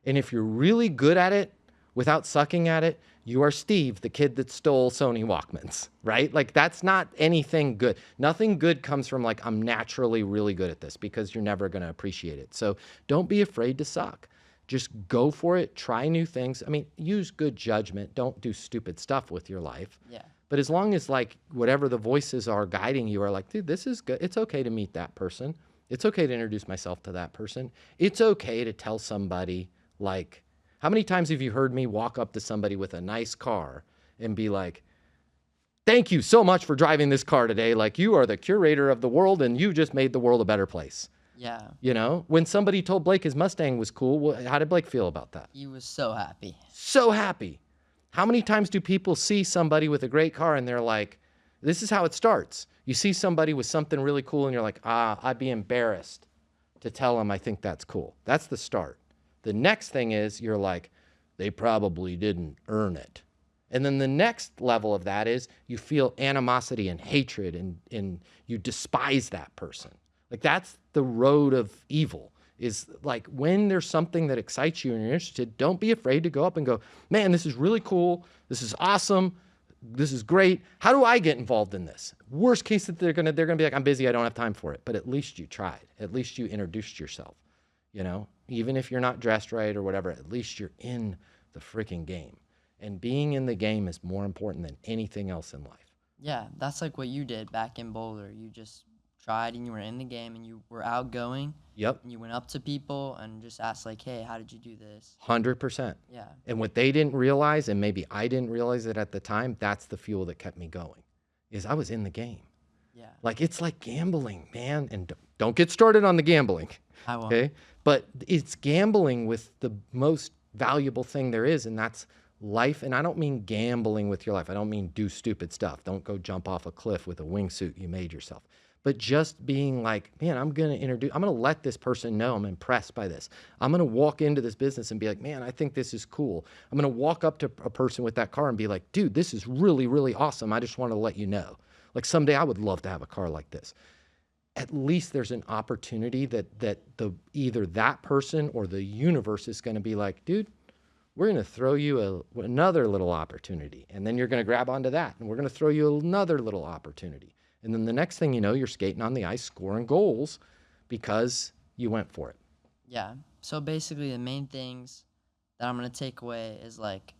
And if you're really good at it without sucking at it, you are Steve, the kid that stole Sony Walkmans, right? Like, that's not anything good. Nothing good comes from like, I'm naturally really good at this, because you're never going to appreciate it. So don't be afraid to suck. Just go for it. Try new things. I mean, use good judgment. Don't do stupid stuff with your life. Yeah. But as long as like whatever the voices are guiding you are like, dude, this is good. It's okay to meet that person. It's okay to introduce myself to that person. It's okay to tell somebody, like, how many times have you heard me walk up to somebody with a nice car and be like, thank you so much for driving this car today. Like, you are the curator of the world and you just made the world a better place. Yeah. You know, when somebody told Blake his Mustang was cool, how did Blake feel about that? He was so happy. So happy. How many times do people see somebody with a great car and they're like, this is how it starts. You see somebody with something really cool and you're like, I'd be embarrassed to tell them I think that's cool. That's the start. The next thing is you're like, they probably didn't earn it. And then the next level of that is you feel animosity and hatred and you despise that person. Like, that's the road of evil. Is like, when there's something that excites you and you're interested, don't be afraid to go up and go, man, this is really cool. This is awesome. This is great. How do I get involved in this? Worst case that they're gonna be like, I'm busy, I don't have time for it. But at least you tried. At least you introduced yourself. You know, even if you're not dressed right or whatever, at least you're in the freaking game. And being in the game is more important than anything else in life. Yeah, that's like what you did back in Boulder. You just tried and you were in the game and you were outgoing. Yep. And you went up to people and just asked like, hey, how did you do this? 100%. Yeah. And what they didn't realize, and maybe I didn't realize it at the time, that's the fuel that kept me going, is I was in the game. Yeah. Like, it's like gambling, man. And don't get started on the gambling. I won't. Okay. But it's gambling with the most valuable thing there is, and that's life. And I don't mean gambling with your life. I don't mean do stupid stuff. Don't go jump off a cliff with a wingsuit you made yourself. But just being like, man, I'm going to let this person know I'm impressed by this. I'm going to walk into this business and be like, man, I think this is cool. I'm going to walk up to a person with that car and be like, dude, this is really, really awesome. I just want to let you know. Like, someday I would love to have a car like this. At least there's an opportunity that either that person or the universe is going to be like, dude, we're going to throw you another little opportunity. And then you're going to grab onto that. And we're going to throw you another little opportunity. And then the next thing you know, you're skating on the ice, scoring goals because you went for it. Yeah. So basically the main things that I'm going to take away is like,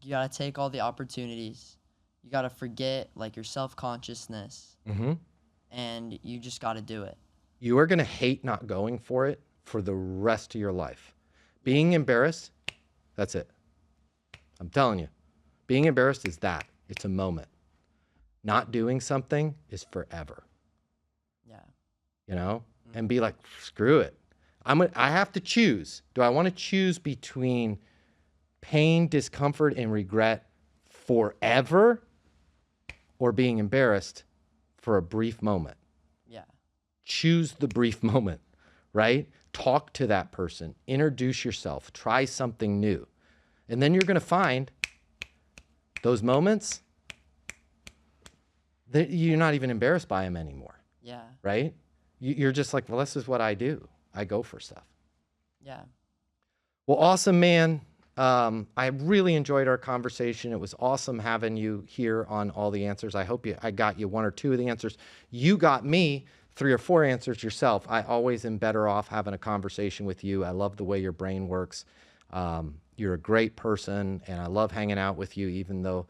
you got to take all the opportunities. You got to forget like your self-consciousness. Mm-hmm. And you just got to do it. You are going to hate not going for it for the rest of your life. Being embarrassed, that's it. I'm telling you. Being embarrassed is that. It's a moment. Not doing something is forever. Yeah. You know? Mm-hmm. And be like, screw it. I have to choose. Do I want to choose between pain, discomfort, and regret forever, or being embarrassed for a brief moment? Yeah. Choose the brief moment, right? Talk to that person. Introduce yourself. Try something new. And then you're going to find those moments that you're not even embarrassed by them anymore. Yeah. Right? You're just like, well, this is what I do. I go for stuff. Yeah. Well, awesome, man. I really enjoyed our conversation. It was awesome having you here on All the Answers. I hope I got you one or two of the answers. You got me 3 or 4 answers yourself. I always am better off having a conversation with you. I love the way your brain works. You're a great person, and I love hanging out with you, even though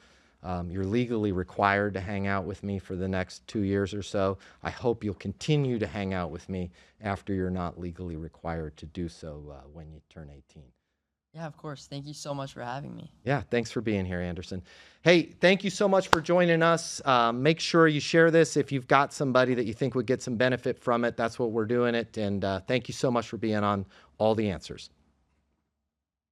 you're legally required to hang out with me for the next 2 years or so. I hope you'll continue to hang out with me after you're not legally required to do so when you turn 18. Yeah, of course. Thank you so much for having me. Yeah, thanks for being here, Anderson. Hey, thank you so much for joining us. Make sure you share this if you've got somebody that you think would get some benefit from it. That's what we're doing it. And thank you so much for being on All the Answers.